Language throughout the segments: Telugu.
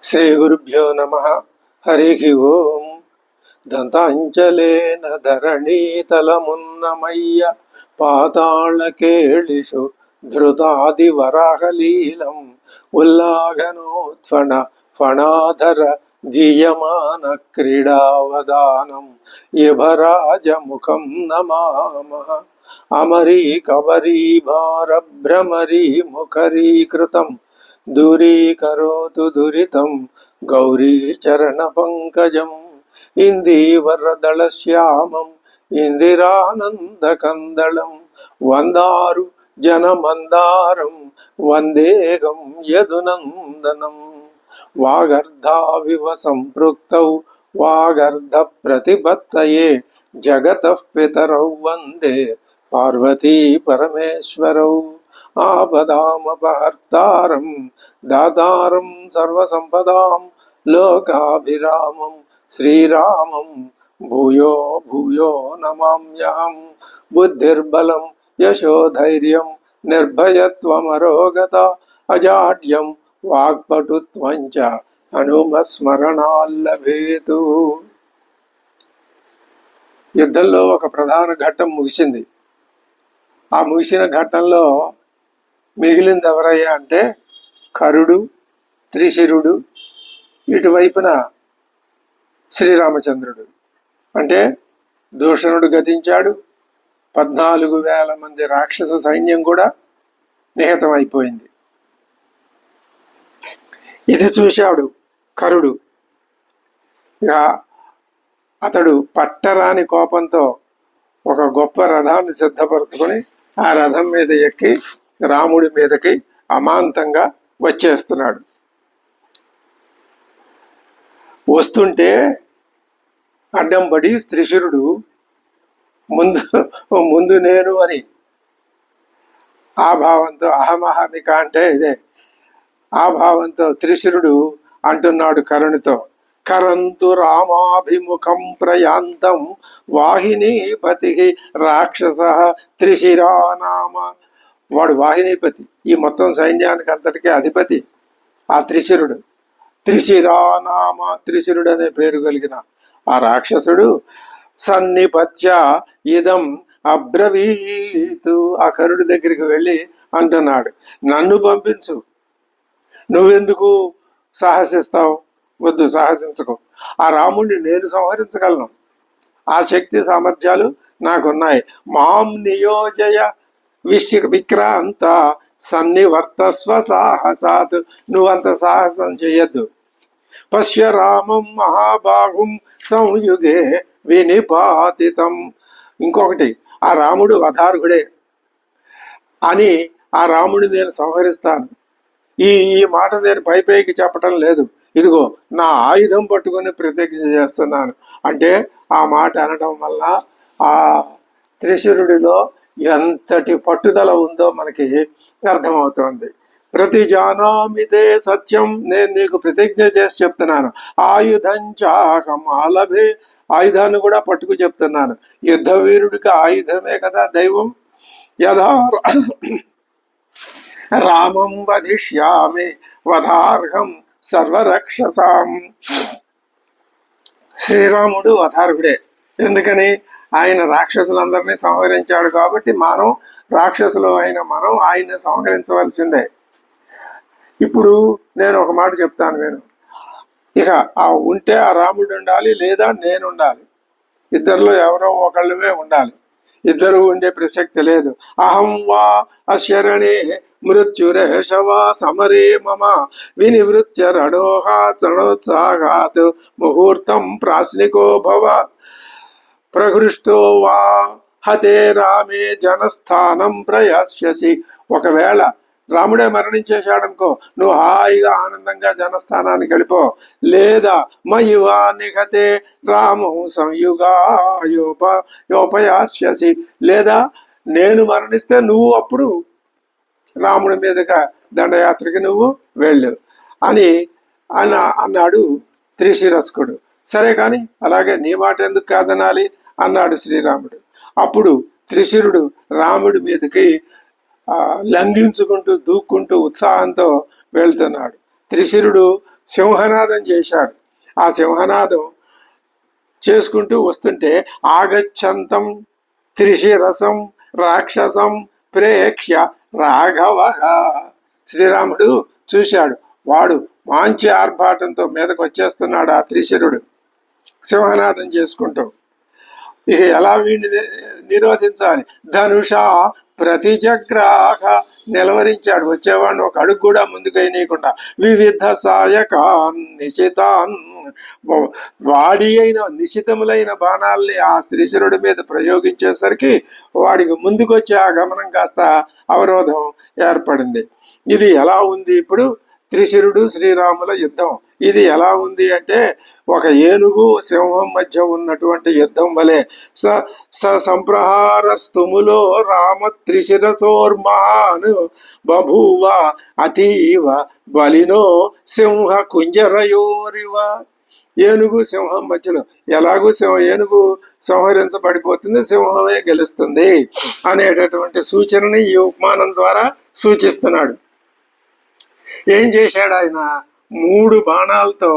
శ్రీ గురుభ్యో నమ. హరి ఓం. దంతాంచలేన ధరణీతలమున్నమయ్య పాతాళకేళిషు ధృతాది వరాహలీలం ఉల్లాఘనోత్ఫణ ఫణాధర గీయమాన క్రీడావదానం ఇభరాజముఖం నమామః. అమరీ కబరీభార భ్రమరీ ముఖరీకృతం దూరీకరోతు దురితం గౌరీచరణ పంకజం ఇందీవరదళశ్యామం ఇందిరానందకందళం వందారు జనమందారం వందేగం యదునందనం. వాగర్ధావివ సంపృక్తౌ వాగర్ధ ప్రతిపత్తయే జగతః పితరౌ వందే పార్వతీ పరమేశ్వరౌ. ఆపదామపహర్తారం దాతారం సర్వసంపదాం లోకాభిరామం శ్రీరామం భూయో భూయో నమామ్యహం. బుద్ధిర్బలం యశోధైర్యం నిర్భయత్వమరోగత అజాడ్యం వాక్పటుత్వం చ హనుమస్మరణాల్లభేతు. యుద్ధంలో ఒక ప్రధాన ఘట్టం ముగిసింది. ఆ ముగిసిన ఘట్టంలో మిగిలింది ఎవరయ్యా అంటే కరుడు, త్రిశిరుడు, ఇటువైపున శ్రీరామచంద్రుడు. అంటే దూషణుడు గతించాడు. 14,000 మంది రాక్షస సైన్యం కూడా నిహతమైపోయింది. ఇది చూశాడు కరుడు. ఇక అతడు పట్టరాని కోపంతో ఒక గొప్ప రథాన్ని సిద్ధపరుచుకొని ఆ రథం మీద ఎక్కి రాముడి మీదకి అమాంతంగా వచ్చేస్తున్నాడు. వస్తుంటే అడ్డం పడి త్రిశిరుడు ముందు నేను అని ఆ భావంతో, అహమహమిక అంటే ఇదే, ఆ భావంతో త్రిశిరుడు అంటున్నాడు కరుణితో, కరంతు రామాభిముఖం ప్రయాంతం వాహినీపతి రాక్షస త్రిశిరానామ. వాడు వాహినీపతి, ఈ మొత్తం సైన్యానికి అంతటికీ అధిపతి ఆ త్రిశిరుడు. త్రిశిరానామ, త్రిశిరుడు అనే పేరు కలిగిన ఆ రాక్షసుడు సన్నిపత్య ఇదం అబ్రవీతు. ఆ కరుడి దగ్గరికి వెళ్ళి అంటున్నాడు, నన్ను పంపించు, నువ్వెందుకు సాహసిస్తావు? వద్దు, సాహసించకు. ఆ రాముడిని నేను సంహరించగలను, ఆ శక్తి సామర్థ్యాలు నాకున్నాయి. మాం నియోజయ విక్రాంత సన్నివర్తస్వ సాహసాత్. నువ్వంత సాహసం చెయ్యొద్దు. పశ్య రామం మహాబాహుం సంయుగే వినిపాతితం. ఇంకొకటి, ఆ రాముడు వధార్హుడే అని ఆ రాముడిని నేను సంహరిస్తాను. ఈ మాట నేను పైకి చెప్పటం లేదు. ఇదిగో నా ఆయుధం పట్టుకొని ప్రతిజ్ఞ చేస్తున్నాను అంటే ఆ మాట అనడం వల్ల ఆ త్రిశిరుడిలో ఎంతటి పట్టుదల ఉందో మనకి అర్థమవుతోంది. ప్రతి జానామిదే సత్యం. నేను నీకు ప్రతిజ్ఞ చేసి చెప్తున్నాను. ఆయుధం చాహం ఆలభే. ఆయుధాన్ని కూడా పట్టుకు చెప్తున్నాను. యుద్ధ వీరుడికి ఆయుధమే కదా దైవం. యథా రామం వధిష్యామి వధార్హం సర్వరక్షసాం. శ్రీరాముడు వధార్హుడే. ఎందుకని? ఆయన రాక్షసులందరినీ సంహరించాడు కాబట్టి మనం రాక్షసులు అయిన మనం ఆయన్ని సంహరించవలసిందే. ఇప్పుడు నేను ఒక మాట చెప్తాను నేను. ఇక ఉంటే ఆ రాముడు ఉండాలి, లేదా నేను ఉండాలి. ఇద్దరిలో ఎవరో ఒకళ్ళమే ఉండాలి. ఇద్దరు ఉండే ప్రసక్తి లేదు. అహం వా అశరణే మృత్యురేషవా సమరే మమ వినివృత్య రణోత్సాహాత్ ముహూర్తం ప్రాశ్నికో భవ ప్రహృష్టో వా హతే రామే జనస్థానం ప్రయాస్యసి. ఒకవేళ రాముడే మరణించేశాడనుకో, నువ్వు హాయిగా ఆనందంగా జనస్థానానికి వెళ్ళిపో. లేదా మయివా నిఘతే రామో సంయుగాయోపయాస్యసి. లేదా నేను మరణిస్తే నువ్వు అప్పుడు రాముడి మీదుగా దండయాత్రకి నువ్వు వెళ్ళు అని అన్నాడు త్రిశిరస్కుడు. సరే కానీ అలాగే నీ మాట ఎందుకు కాదనాలి అన్నాడు శ్రీరాముడు. అప్పుడు త్రిశిరుడు రాముడి మీదకి లంఘించుకుంటూ దూక్కుంటూ ఉత్సాహంతో వెళ్తున్నాడు. త్రిశిరుడు సింహనాదం చేశాడు. ఆ సింహనాదం చేసుకుంటూ వస్తుంటే ఆగచ్చంతం త్రిశిరసం రాక్షసం ప్రేక్ష్య రాఘవ, శ్రీరాముడు చూశాడు. వాడు మంచి ఆర్భాటంతో మీదకు వచ్చేస్తున్నాడు ఆ త్రిశిరుడు సింహనాదం చేసుకుంటూ. ఇక ఎలా వీడిని నిరోధించాలి? ధనుష ప్రతిజగ్రాహ, నిలవరించాడు వచ్చేవాడిని, ఒక అడుగు కూడా ముందుకు వేయనీయకుండా. వివిధ సాయకాన్ నిశితాన్, వాడి అయిన నిశితములైన బాణాల్ని ఆ త్రిశిరుడి మీద ప్రయోగించేసరికి వాడికి ముందుకొచ్చే ఆ గమనం కాస్త అవరోధం ఏర్పడింది. ఇది ఎలా ఉంది ఇప్పుడు త్రిశిరుడు శ్రీరాముల యుద్ధం? ఇది ఎలా ఉంది అంటే ఒక ఏనుగు సింహం మధ్య ఉన్నటువంటి యుద్ధం వలె. సంప్రహార స్తుములో రామ త్రిశిరసోర్మాను బభూవ అతీవ బలినో సింహ కుంజరయోరివ. ఏనుగు సింహం మధ్యలో, ఎలాగూ ఏనుగు సంహరించబడిపోతుంది, సింహమే గెలుస్తుంది అనేటటువంటి సూచనని ఈ ఉపమానం ద్వారా సూచిస్తున్నాడు. ఏం చేశాడు ఆయన? 3 బాణాలతో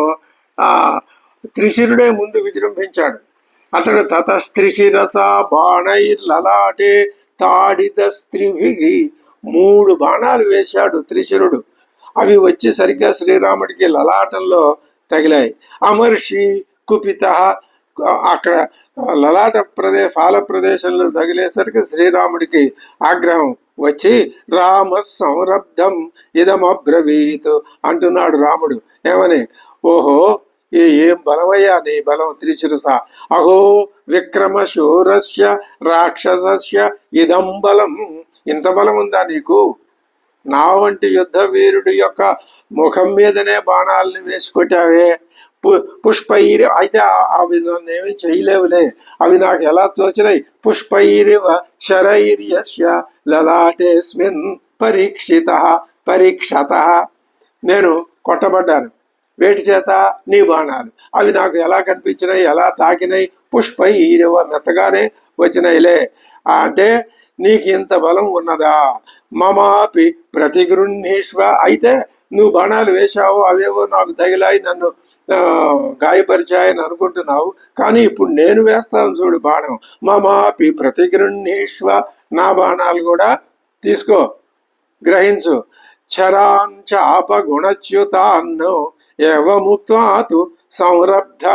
ఆ త్రిశిరుడే ముందు విజృంభించాడు. అతడు తతస్త్రిశిరస బాణైర్లలాటే తాడిత స్త్రీభిగి, 3 బాణాలు వేశాడు త్రిశిరుడు. అవి వచ్చి సరిగ్గా శ్రీరాముడికి లలాటంలో తగిలాయి. అమర్షి కుపిత, అక్కడ లలాట ఫాల ప్రదేశంలో తగిలేసరికి శ్రీరాముడికి ఆగ్రహం వచ్చి రామ సంరబ్ధం ఇదమబ్రవీత్ అంటున్నాడు రాముడు. ఏమని? ఓహో, ఏం బలమయ్యా నీ బలం త్రిశిరస! అహో విక్రమ శూరస్య రాక్షసస్య ఇదం బలం, ఇంత బలం ఉందా నీకు? నా వంటి యుద్ధ వీరుడి యొక్క ముఖం మీదనే బాణాలని వేసుకొట్టావే. పుష్పైరి, అయితే అవి నన్ను ఏమీ చేయలేవులే, అవి నాకు ఎలా తోచినాయి. పుష్పైరివ శరైర్యస్య లలాటేస్మిన్ పరీక్షిత పరీక్షత, నేను కొట్టబడ్డాను. వేటి చేత? నీ బాణాలు. అవి నాకు ఎలా కనిపించినాయి, ఎలా తాకినాయి? పుష్పైరివ, మెత్తగానే వచ్చినాయిలే. అంటే నీకు ఇంత బలం ఉన్నదా? మమాపి ప్రతిగృహ్ణీష్వ, అయితే నువ్వు బాణాలు వేశావు, అవేవో నాకు తగిలాయి, నన్ను గాయపరిచాయని అనుకుంటున్నావు, కానీ ఇప్పుడు నేను వేస్తాను చూడు బాణం. మమాపి ప్రతిగృహ్ణీష్వ, నా బాణాలు కూడా తీసుకో, గ్రహించు. చరాన్ చాపగుణచ్యుతాన్నో ఏవముక్తాతు సంరబ్ధ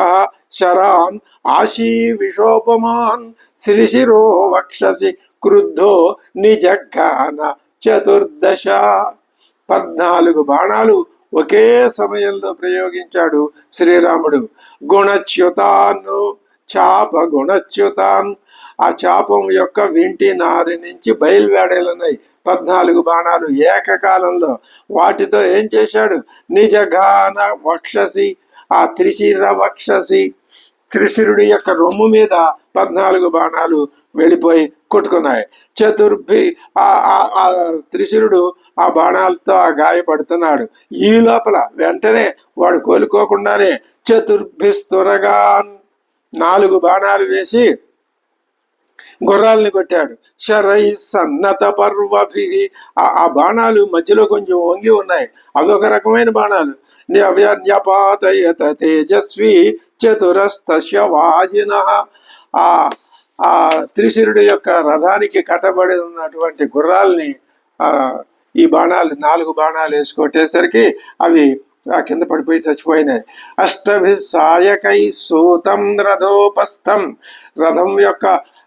శరాన్ ఆశీ విశోపమాన్ శ్రీశిరో వక్షసి క్రుద్ధో నిజగ్గాన చతుర్దశ. 14 బాణాలు ఒకే సమయంలో ప్రయోగించాడు శ్రీరాముడు. గుణచ్యుతాను, చాప గుణచ్యుతాన్, ఆ చాపం యొక్క వింటి నారి నుంచి బయలువేడలున్నాయి 14 బాణాలు ఏకకాలంలో. వాటితో ఏం చేశాడు? నిజగాన వక్షసి, ఆ త్రిశిర వక్షసి, త్రిశిరుడి యొక్క రొమ్ము మీద 14 బాణాలు వెళ్ళిపోయి కొట్టుకున్నాయి. చతుర్భి, ఆ త్రిశిరుడు ఆ బాణాలతో ఆ గాయపడుతున్నాడు. ఈ లోపల వెంటనే వాడు కోలుకోకుండానే చతుర్భిస్తురగా 4 బాణాలు వేసి గుర్రాలని కొట్టాడు. శరై సన్నత పర్వభి, ఆ బాణాలు మధ్యలో కొంచెం వంగి ఉన్నాయి, అవి ఒక రకమైన బాణాలు. న్యపాతయత తేజస్వి చతురస్తస్య వాజిన, ఆ త్రిశిరుడి యొక్క రథానికి కట్టబడి ఉన్నటువంటి గుర్రాల్ని ఈ బాణాలు 4 బాణాలు వేసి కొట్టేసరికి అవి కింద పడిపోయి చచ్చిపోయినాయి. అష్టభి సాయకై సూతం రథోపస్థం, రథం యొక్క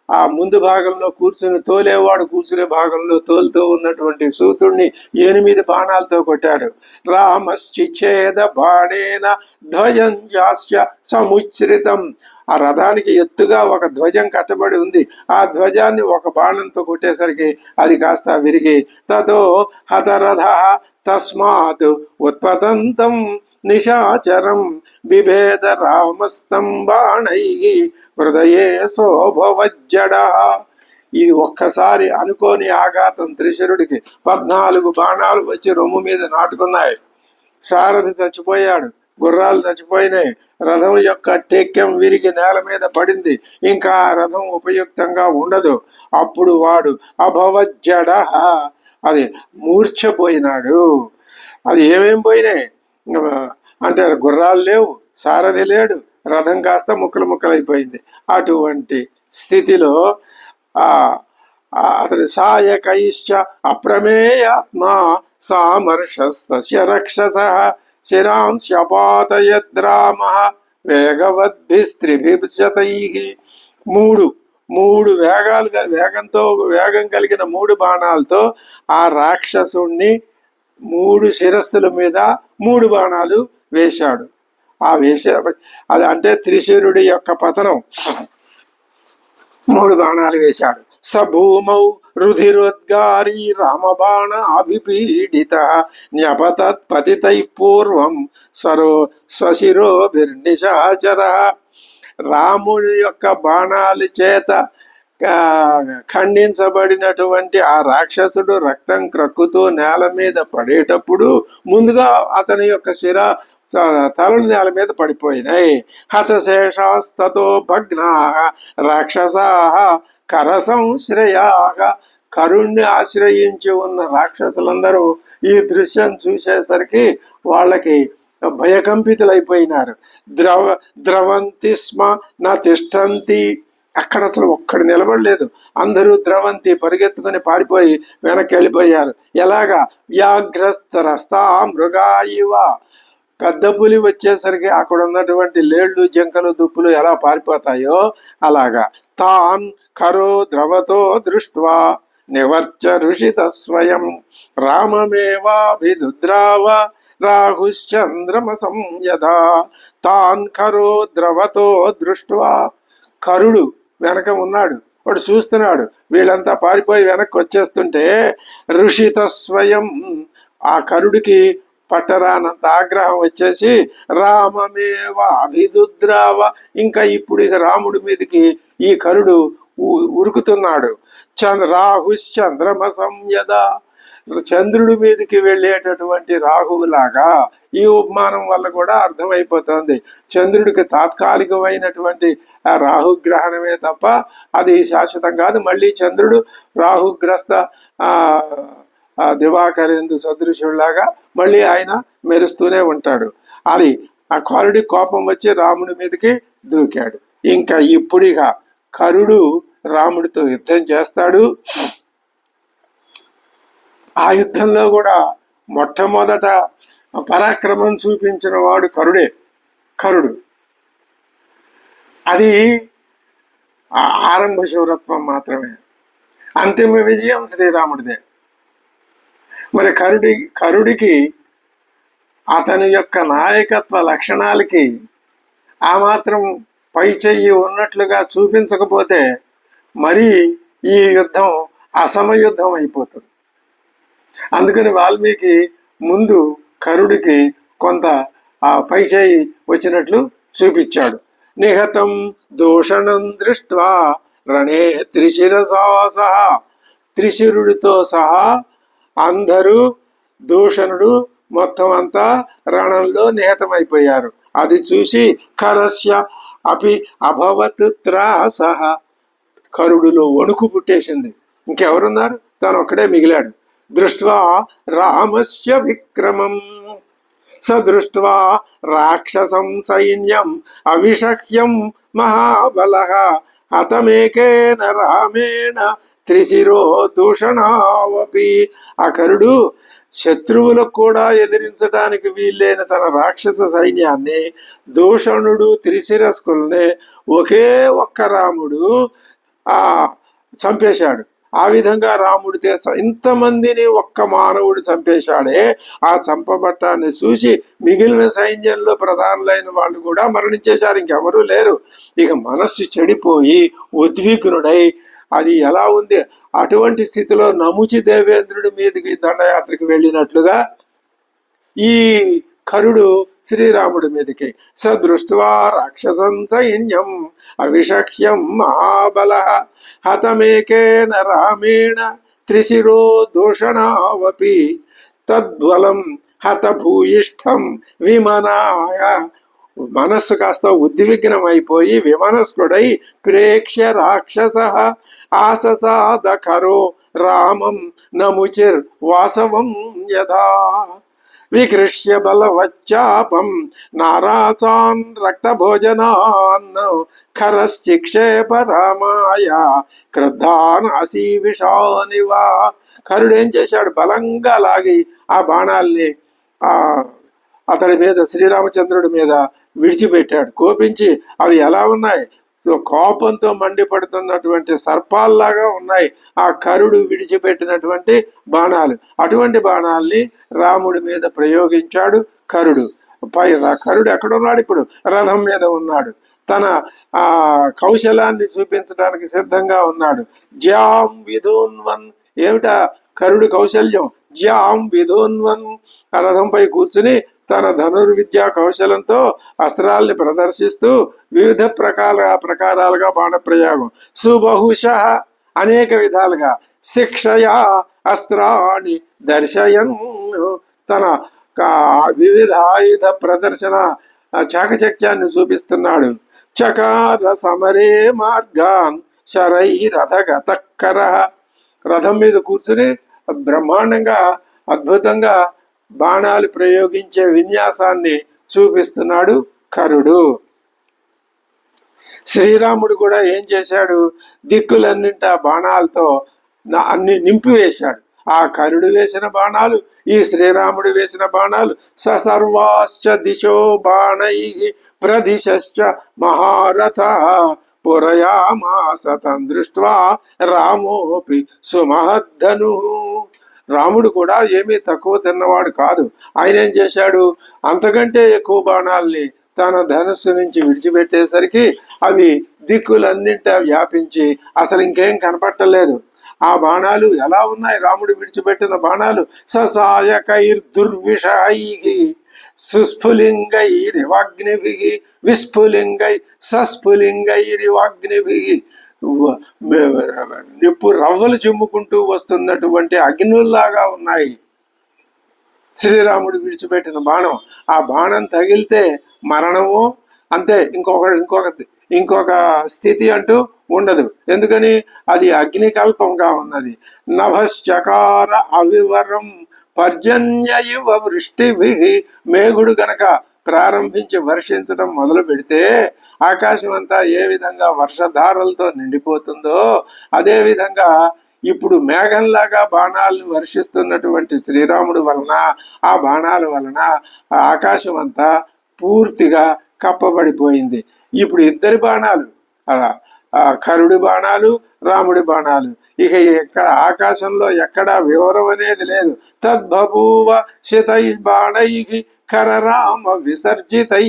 ఆ ముందు భాగంలో కూర్చుని తోలేవాడు కూర్చునే భాగంలో తోలుతూ ఉన్నటువంటి సూతుడిని 8 బాణాలతో కొట్టాడు. రామశ్చిఛేద బాణేన ధ్వజం జాస్య సముచ్రితం, ఆ రథానికి ఎత్తుగా ఒక ధ్వజం కట్టబడి ఉంది, ఆ ధ్వజాన్ని ఒక బాణంతో కొట్టేసరికి అది కాస్త విరిగి తతో హతరథ తస్మాత్ ఉత్పతంతం నిశాచరం బిభేద రామస్తం బాణై హృదయే శోభవజ్జడ. ఇది ఒక్కసారి అనుకోని ఆఘాతం త్రిశిరుడికి. 14 బాణాలు వచ్చి రొమ్ము మీద నాటుకున్నాయి. సారథి చచ్చిపోయాడు, గుర్రాలు చచ్చిపోయినాయి, రథం యొక్క టెక్కెం విరిగి నేల మీద పడింది, ఇంకా రథం ఉపయుక్తంగా ఉండదు. అప్పుడు వాడు అభవజ్జడ, అది మూర్ఛపోయినాడు. అది ఏమేం పోయినాయి? అంటే గుర్రాలు లేవు, సారథి లేడు, రథం కాస్త ముక్కలు ముక్కలైపోయింది. అటువంటి స్థితిలో ఆ అతడు సాయకైశ్చ అప్రమేయాత్మ సామర్షస్తస్య రక్షస శిరాంశపాతయద్రామ వేగవద్భిస్త్రిభిశతై. మూడు మూడు వేగం కలిగిన 3 బాణాలతో ఆ రాక్షసుణ్ణి 3 శిరస్సుల మీద 3 బాణాలు వేశాడు. అది అంటే త్రిశిరుడి యొక్క పతనం. 3 బాణాలు వేశాడు. సభూమౌ రుధిరోద్గారీ రామబాణ అభిపీడిత న్యపతత్ పతితై పూర్వం స్వశిరోభిర్నిశాచర. రాముడి యొక్క బాణాల చేత ఖండించబడినటువంటి ఆ రాక్షసుడు రక్తం క్రక్కుతూ నేల మీద పడేటప్పుడు ముందుగా అతని యొక్క తలలు నేల మీద పడిపోయినాయి. హతశేషాస్తతో భగ్నా రాక్షసా కరసంశ్రయాగ. కరుణ్ణి ఆశ్రయించి ఉన్న రాక్షసులందరూ ఈ దృశ్యం చూసేసరికి వాళ్ళకి భయకంపితులైపోయినారు. ద్రవంతి స్మ నా తిష్టంతి. అక్కడ అసలు ఒక్కడు నిలబడలేదు. అందరూ ద్రవంతి పరిగెత్తుకుని పారిపోయి వెనక్కి వెళ్ళిపోయారు. ఎలాగా? వ్యాఘ్రస్తరస్తా మృగాయివ. పెద్ద పులి వచ్చేసరికి అక్కడ ఉన్నటువంటి లేళ్లు, జింకలు, దుప్పులు ఎలా పారిపోతాయో అలాగా. తాన్ ఖరో ద్రవతో దృష్ట్వా నివర్చ ఋషిత స్వయం రామమేవాభిదుద్రావ రాహుశ్చంద్రమసం యథా. తాన్ ఖరో ద్రవతో దృష్ట్వా. కరుడు వెనక ఉన్నాడు, వాడు చూస్తున్నాడు. వీళ్ళంతా పారిపోయి వెనక్కి వచ్చేస్తుంటే ఋషిత స్వయం, ఆ కరుడికి పట్టరానంత ఆగ్రహం వచ్చేసి రామమేవ అభిదుద్రావ. ఇంకా ఇప్పుడు ఇక రాముడి మీదకి ఈ కరుడు ఉరుకుతున్నాడు. రాహుశ్చంద్రమసం యదా. చంద్రుడి మీదకి వెళ్ళేటటువంటి రాహువులాగా. ఈ ఉపమానం వల్ల కూడా అర్థమైపోతుంది, చంద్రుడికి తాత్కాలికమైనటువంటి రాహుగ్రహణమే తప్ప అది శాశ్వతం కాదు. మళ్ళీ చంద్రుడు రాహుగ్రస్త దివాకరేందు సదృశుడిలాగా మళ్ళీ ఆయన మెరుస్తూనే ఉంటాడు. అది ఆ కరుడి కోపం వచ్చి రాముడి మీదకి దూకాడు. ఇంకా ఇప్పుడిగా కరుడు రాముడితో యుద్ధం చేస్తాడు. ఆ యుద్ధంలో కూడా మొట్టమొదట పరాక్రమం చూపించిన వాడు కరుడు. అది ఆరంభ శౌరత్వం మాత్రమే, అంతిమ విజయం శ్రీరాముడిదే. మరి కరుడికి అతని యొక్క నాయకత్వ లక్షణాలకి ఆ మాత్రం పై చెయ్యి ఉన్నట్లుగా చూపించకపోతే మరి ఈ యుద్ధం అసమయుద్ధం అయిపోతుంది. అందుకని వాల్మీకి ముందు కరుడికి కొంత పై చేయి వచ్చినట్లు చూపించాడు. నిహతం దూషణం దృష్ట్వా రణే త్రిశిరసా సహా. త్రిశిరుడితో సహా అందరూ, దూషణుడు మొత్తం అంతా రణంలో నిహతమైపోయారు. అది చూసి కరస్య అపి అభవత్ త్రాసః. కరుడులో వణుకు పుట్టేసింది. ఇంకెవరున్నారు? తను ఒక్కడే మిగిలాడు. దృష్ట్వా రామస్య విక్రమం సదృష్ట్వా రాక్షసం సైన్యం అవిషహ్యం మహాబలః హతమేకేన రామేణ త్రిశిరో దూషణావపి. ఆ కరుడు శత్రువులకు కూడా ఎదిరించడానికి వీలైన తన రాక్షస సైన్యాన్ని, దూషణుడు త్రిశిరస్కుల్ని ఒకే ఒక్క రాముడు చంపేశాడు. ఆ విధంగా రాముడు ఇంతమందిని ఒక్క మానవుడు చంపేశాడే. ఆ చంపబట్టాన్ని చూసి మిగిలిన సైన్యంలో ప్రధానులైన వాళ్ళు కూడా మరణించేశారు, ఇంకెవరూ లేరు. ఇక మనస్సు చెడిపోయి ఉద్విగ్నుడై, అది ఎలా ఉంది అటువంటి స్థితిలో నముచి దేవేంద్రుడి మీదకి దండయాత్రకు వెళ్ళినట్లుగా ఈ కరుడు శ్రీరాముడి మీదకి సదృష్ట్వా రాక్షసం సైన్యం అవిషక్ష్యం మహాబలః హతమేకేన రామేణ త్రిశిరో దూషణావపి తద్బలం హతభూయిష్టం విమనాయ. మనస్సు కాస్త ఉద్విగ్నమైపోయి విమనస్కుడై ప్రేక్ష్య రాక్షస ఆససాద ఖరో రామం నముచిర్ వాసవం యథా. వికృష్య బలవచ్చాపం నారాచాన్ రక్తభోజనాన్ ఖరశ్చిక్షేప రామాయ క్రుద్ధాన్ అసీ విషానివా. కరుడు ఏం చేశాడు, బలంగా లాగి ఆ బాణాల్ని అతడి మీద, శ్రీరామచంద్రుడి మీద విడిచిపెట్టాడు. కోపించి అవి ఎలా ఉన్నాయి, కోపంతో మండిపడుతున్నటువంటి సర్పాల్లాగా ఉన్నాయి ఆ కరుడు విడిచిపెట్టినటువంటి బాణాలు. అటువంటి బాణాల్ని రాముడి మీద ప్రయోగించాడు కరుడు. కరుడు ఎక్కడున్నాడు, ఇప్పుడు రథం మీద ఉన్నాడు. తన కౌశలాన్ని చూపించడానికి సిద్ధంగా ఉన్నాడు. జ్యాం విధూన్వన్, ఏమిటా కరుడు కౌశల్యం, జ్యాం విధూన్వన్, రథంపై కూర్చుని తన ధనుర్విద్యా కౌశలంతో అస్త్రాల్ని ప్రదర్శిస్తూ వివిధ ప్రకారాలుగా బాణప్రయోగం, సుబహుశ అనేక విధాలుగా, శిక్షయా అస్త్రాన్ని దర్శయన్, తన వివిధ ఆయుధ ప్రదర్శన చాకచక్యాన్ని చూపిస్తున్నాడు. చకార సమరే మార్గాన్ శరైరథగతకర, రథం మీద కూర్చుని బ్రహ్మాండంగా అద్భుతంగా బాణాలు ప్రయోగించే విన్యాసాన్ని చూపిస్తున్నాడు కరుడు. శ్రీరాముడు కూడా ఏం చేశాడు, దిక్కులన్నింటి బాణాలతో అన్ని నింపివేశాడు. ఆ కరుడు వేసిన బాణాలు, ఈ శ్రీరాముడు వేసిన బాణాలు, సర్వాశ్చ దిశో బాణై ప్రదిశ్చ మహారథ పురయామాస తం దృష్ట్వా రామోపి సుమహద్ధను. రాముడు కూడా ఏమీ తక్కువ తిన్నవాడు కాదు. ఆయన ఏం చేశాడు, అంతకంటే ఎక్కువ బాణాల్ని తన ధనుస్సు నుంచి విడిచిపెట్టేసరికి అవి దిక్కులన్నింటా వ్యాపించి అసలు ఇంకేం కనపట్టలేదు. ఆ బాణాలు ఎలా ఉన్నాయి, రాముడు విడిచిపెట్టిన బాణాలు, ససాయకైర్దుర్విషై సుస్ఫులింగైరివాగ్నిభి విస్ఫులింగై సస్ఫులింగైరివాగ్నిభి, నిప్పు రవ్వలు చిమ్ముకుంటూ వస్తున్నటువంటి అగ్నుల్లాగా ఉన్నాయి శ్రీరాముడు విడిచిపెట్టిన బాణం. ఆ బాణం తగిలితే మరణము అంతే, ఇంకొక స్థితి అంటూ ఉండదు. ఎందుకని, అది అగ్నికల్పంగా ఉన్నది. నభశ్చకార అవివరం పర్జన్య ఇవ వృష్టిభి, మేఘుడు గనక ప్రారంభించి వర్షించడం మొదలు పెడితే ఆకాశం అంతా ఏ విధంగా వర్షధారలతో నిండిపోతుందో అదే విధంగా ఇప్పుడు మేఘంలాగా బాణాలను వర్షిస్తున్నటువంటి శ్రీరాముడు వలన, ఆ బాణాల వలన ఆకాశం అంతా పూర్తిగా కప్పబడిపోయింది. ఇప్పుడు ఇద్దరి బాణాలు, కరుడి బాణాలు, రాముడి బాణాలు, ఇక ఎక్కడ ఆకాశంలో ఎక్కడా వివరం అనేది లేదు. తద్బభూవ శతై బాణై కరరామ విసర్జితై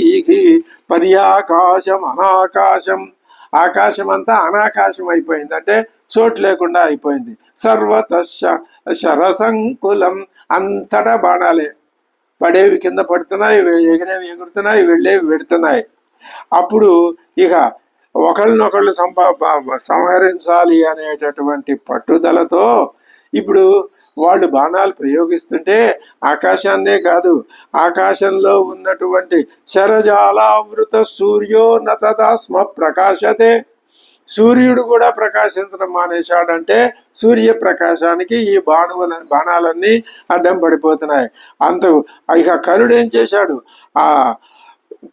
పర్యాకాశం అనాకాశం, ఆకాశం అంతా అనాకాశం అయిపోయింది, అంటే చోటు లేకుండా అయిపోయింది. సర్వత శరసంకులం, అంతటా బాణాలే, పడేవి కింద పడుతున్నాయి, ఎగిరేవి ఎగురుతున్నాయి, వెళ్ళేవి వెడుతున్నాయి. అప్పుడు ఇక ఒకళ్ళనొకళ్ళు సంహరించాలి అనేటటువంటి పట్టుదలతో ఇప్పుడు వాళ్ళు బాణాలు ప్రయోగిస్తుంటే ఆకాశాన్నే కాదు, ఆకాశంలో ఉన్నటువంటి శరజాలావృత సూర్యో నతదాస్మ ప్రకాశతే, సూర్యుడు కూడా ప్రకాశించడం మానేశాడంటే సూర్యప్రకాశానికి ఈ బాణాలన్నీ అడ్డం పడిపోతున్నాయి. ఇక కరుడు ఏం చేశాడు,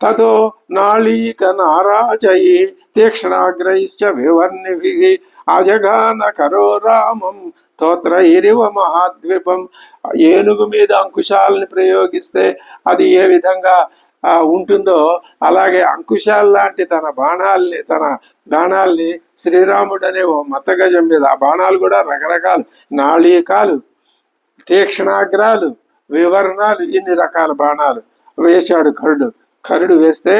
తతో నాళీక నారాచయి తీక్షణాగ్రైశ్చ వివర్ణిభి అజగాన కరో రామం తోత్రైరివ మహాద్వీపం, ఏనుగు మీద అంకుశాలని ప్రయోగిస్తే అది ఏ విధంగా ఉంటుందో అలాగే అంకుశాల్లాంటి తన బాణాల్ని శ్రీరాముడు అనే ఓ మతగజం మీద, ఆ బాణాలు కూడా రకరకాలు, నాళీకాలు, తీక్షణాగ్రాలు, వివరణాలు, ఇన్ని రకాల బాణాలు వేశాడు కరుడు వేస్తే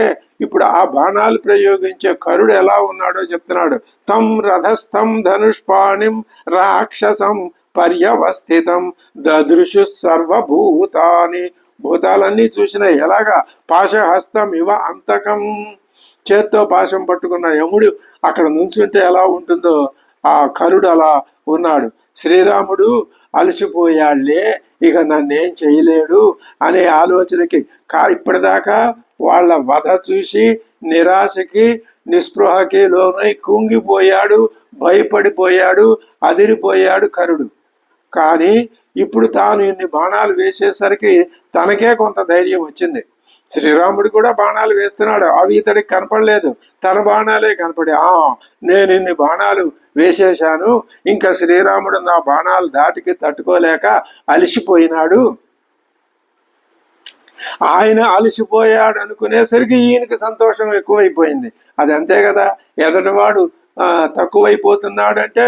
ఇప్పుడు ఆ బాణాలు ప్రయోగించే కరుడు ఎలా ఉన్నాడో చెప్తున్నాడు. తం రథస్థం ధనుష్పాణిం రాక్షసం పర్యవస్థితం దదృశు సర్వభూతాని, భూతాలన్నీ చూసినాయి. ఎలాగా, పాశహస్తం ఇవ అంతకం, చేత్తో పాశం పట్టుకున్న యముడు అక్కడ నుంచుంటే ఎలా ఉంటుందో ఆ కరుడు అలా ఉన్నాడు. శ్రీరాముడు అలసిపోయాళ్లే, ఇక నన్నేం చేయలేడు అనే ఆలోచనకి ఇప్పటిదాకా వాళ్ళ వధ చూసి నిరాశకి నిస్పృహకి లోనై కుంగిపోయాడు, భయపడిపోయాడు, అదిరిపోయాడు కరుడు. కానీ ఇప్పుడు తాను ఇన్ని బాణాలు వేసేసరికి తనకే కొంత ధైర్యం వచ్చింది. శ్రీరాముడు కూడా బాణాలు వేస్తున్నాడు, అవి ఇతడికి కనపడలేదు, తన బాణాలే కనపడి నేను ఇన్ని బాణాలు వేసేశాను, ఇంకా శ్రీరాముడు నా బాణాలు దాటికి తట్టుకోలేక అలసిపోయినాడు. ఆయన అలసిపోయాడు అనుకునేసరికి ఈయనకి సంతోషం ఎక్కువైపోయింది. అది అంతే కదా, ఎదటివాడు తక్కువైపోతున్నాడు అంటే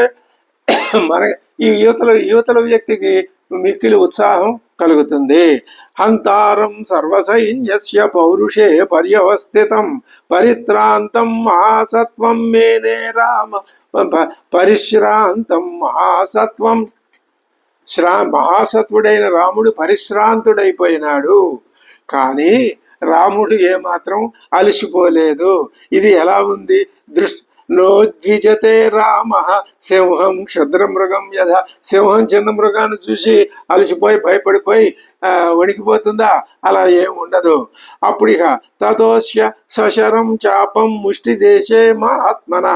మన ఈ యువతల వ్యక్తికి మిక్కిలి ఉత్సాహం కలుగుతుంది. హంతారం సర్వసైన్యస్య పౌరుషే పర్యవస్థితం పరిత్రాంతం మహాసత్వం మేనే రామ పరిశ్రాంతం మహాసత్వం. మహాసత్వుడైన రాముడు పరిశ్రాంతుడైపోయినాడు, కానీ రాముడు ఏమాత్రం అలసిపోలేదు. ఇది ఎలా ఉంది? నోద్విజతే రామ సింహం క్షుద్రమృగం యథ. సింహం చిన్న మృగాన్ని చూసి అలసిపోయి భయపడిపోయి వణికిపోతుందా? అలా ఏం ఉండదు. అప్పుడు ఇక తతోస్య సశరం చాపం ముష్టి దేశే మహాత్మన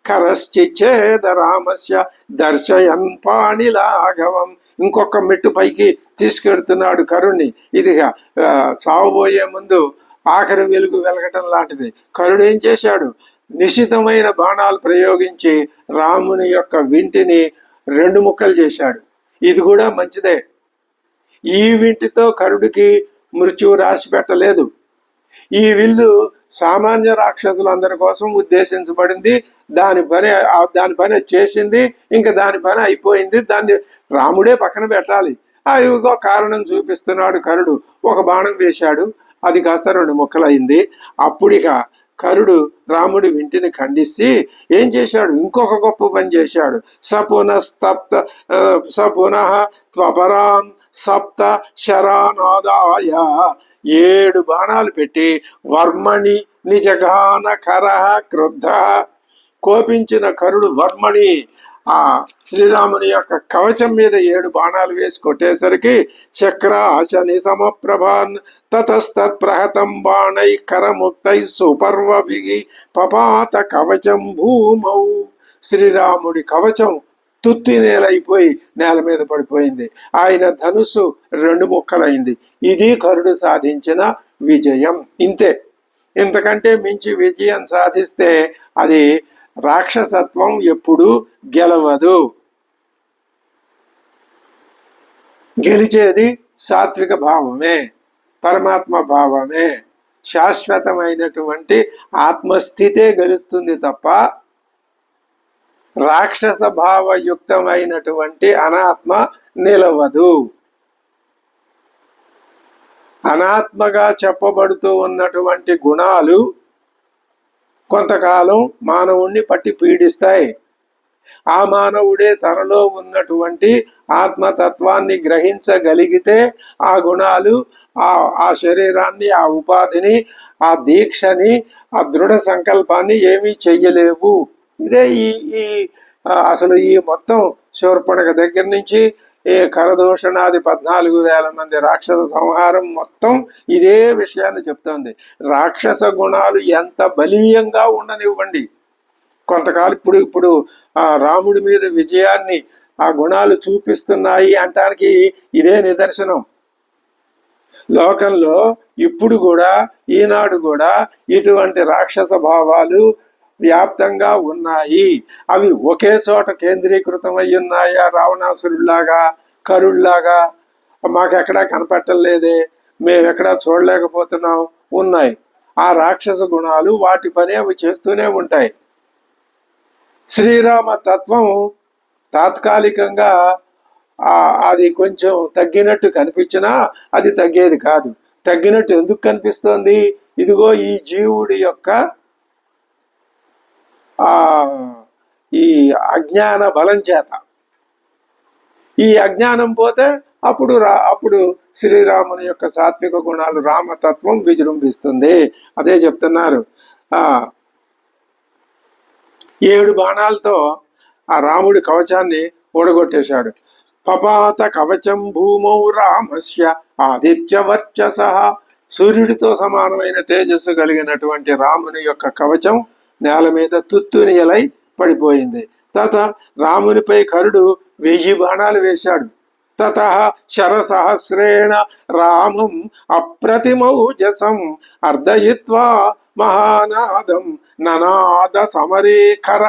కరశ్చిచ్ఛేద రామస్య దర్శయన్ పాణిలాఘవం. ఇంకొక మెట్టు పైకి తీసుకెడుతున్నాడు కరుణ్ణి. ఇదిగా చావబోయే ముందు ఆఖరి వెలుగు వెలగటం లాంటిది. కరుడు ఏం చేశాడు? నిశితమైన బాణాలు ప్రయోగించి రాముని యొక్క వింటిని 2 ముక్కలు చేశాడు. ఇది కూడా మంచిదే. ఈ వింటితో కరుడికి మృత్యువు రాసి పెట్టలేదు. ఈ విల్లు సామాన్య రాక్షసులందరి కోసం ఉద్దేశించబడింది. దాని పని చేసింది, ఇంకా దాని పని అయిపోయింది. దాన్ని రాముడే పక్కన పెట్టాలి. ఇదిగో కారణం చూపిస్తున్నాడు కరుడు. ఒక బాణం వేశాడు, అది కాస్త 2 ముక్కలైంది. అప్పుడిక కరుడు రాముడి వింటిని ఖండిస్తే ఏం చేశాడు? ఇంకొక గొప్ప పని చేశాడు. సపునః త్వపరాం సప్త శరానాదాయ 7 బాణాలు పెట్టి వర్మణి నిజగాన కరః క్రుద్ధ. కోపించిన కరుడు వర్మణి శ్రీరాముని యొక్క కవచం మీద 7 బాణాలు వేసి కొట్టేసరికి చక్రాశని సమప్రభాన్ తతస్తత్ ప్రహతం బాణై కరముక్తై సుపర్వభిగి పపాత కవచం భూమౌ. శ్రీరాముడి కవచం తుత్తి నేలైపోయి నేల మీద పడిపోయింది. ఆయన ధనుస్సు 2 ముక్కలైంది. ఇది కరుడు సాధించిన విజయం. ఇంతే. ఇంతకంటే మించి విజయం సాధిస్తే అది రాక్షసత్వం ఎప్పుడు గెలవదు. గెలిచేది సాత్విక భావమే, పరమాత్మ భావమే, శాశ్వతమైనటువంటి ఆత్మస్థితే గెలుస్తుంది తప్ప రాక్షస భావయుక్తమైనటువంటి అనాత్మ నిలవదు. అనాత్మగా చెప్పబడుతూ ఉన్నటువంటి గుణాలు కొంతకాలం మానవుణ్ణి పట్టి పీడిస్తాయి. ఆ మానవుడే తనలో ఉన్నటువంటి ఆత్మతత్వాన్ని గ్రహించగలిగితే ఆ గుణాలు ఆ శరీరాన్ని, ఆ ఉపాధిని, ఆ దీక్షని, ఆ దృఢ సంకల్పాన్ని ఏమీ చెయ్యలేవు. ఇదే ఈ అసలు ఈ మొత్తం శూర్పణఖ దగ్గర నుంచి కరదూషణాది 14,000 మంది రాక్షస సంహారం మొత్తం ఇదే విషయాన్ని చెప్తోంది. రాక్షస గుణాలు ఎంత బలీయంగా ఉండనివ్వండి, కొంతకాలం ఇప్పుడు రాముడి మీద విజయాన్ని ఆ గుణాలు చూపిస్తున్నాయి అంటానికి ఇదే నిదర్శనం. లోకంలో ఇప్పుడు కూడా, ఈనాడు కూడా ఇటువంటి రాక్షస భావాలు వ్యాప్తంగా ఉన్నాయి. అవి ఒకే చోట కేంద్రీకృతమై ఉన్నాయా? రావణాసురులాగా, కరుళ్లాగా మాకెక్కడా కనపట్టలేదే, మేమెక్కడా చూడలేకపోతున్నాం. ఉన్నాయి. ఆ రాక్షస గుణాలు వాటి పని అవి చేస్తూనే ఉంటాయి. శ్రీరామ తత్వం తాత్కాలికంగా అది కొంచెం తగ్గినట్టు కనిపించినా అది తగ్గేది కాదు. తగ్గినట్టు ఎందుకు కనిపిస్తోంది? ఇదిగో ఈ జీవుడి యొక్క ఈ అజ్ఞాన బలం చేత. ఈ అజ్ఞానం పోతే అప్పుడు శ్రీరాముని యొక్క సాత్విక గుణాలు, రామతత్వం విజృంభిస్తుంది. అదే చెప్తున్నారు. 7 బాణాలతో ఆ రాముడి కవచాన్ని ఓడగొట్టేశాడు. పపాత కవచం భూమౌ రామస్య ఆదిత్యవర్చస. సూర్యుడితో సమానమైన తేజస్సు కలిగినటువంటి రాముని యొక్క కవచం నేల మీద తుత్తునియలై పడిపోయింది. తత రామునిపై కరుడు 1000 బాణాలు వేశాడు. తత శరసహస్రేణ రామం అప్రతిమౌజసం అర్ధయిత్వా మహానాదం ననాద సమరేఖర.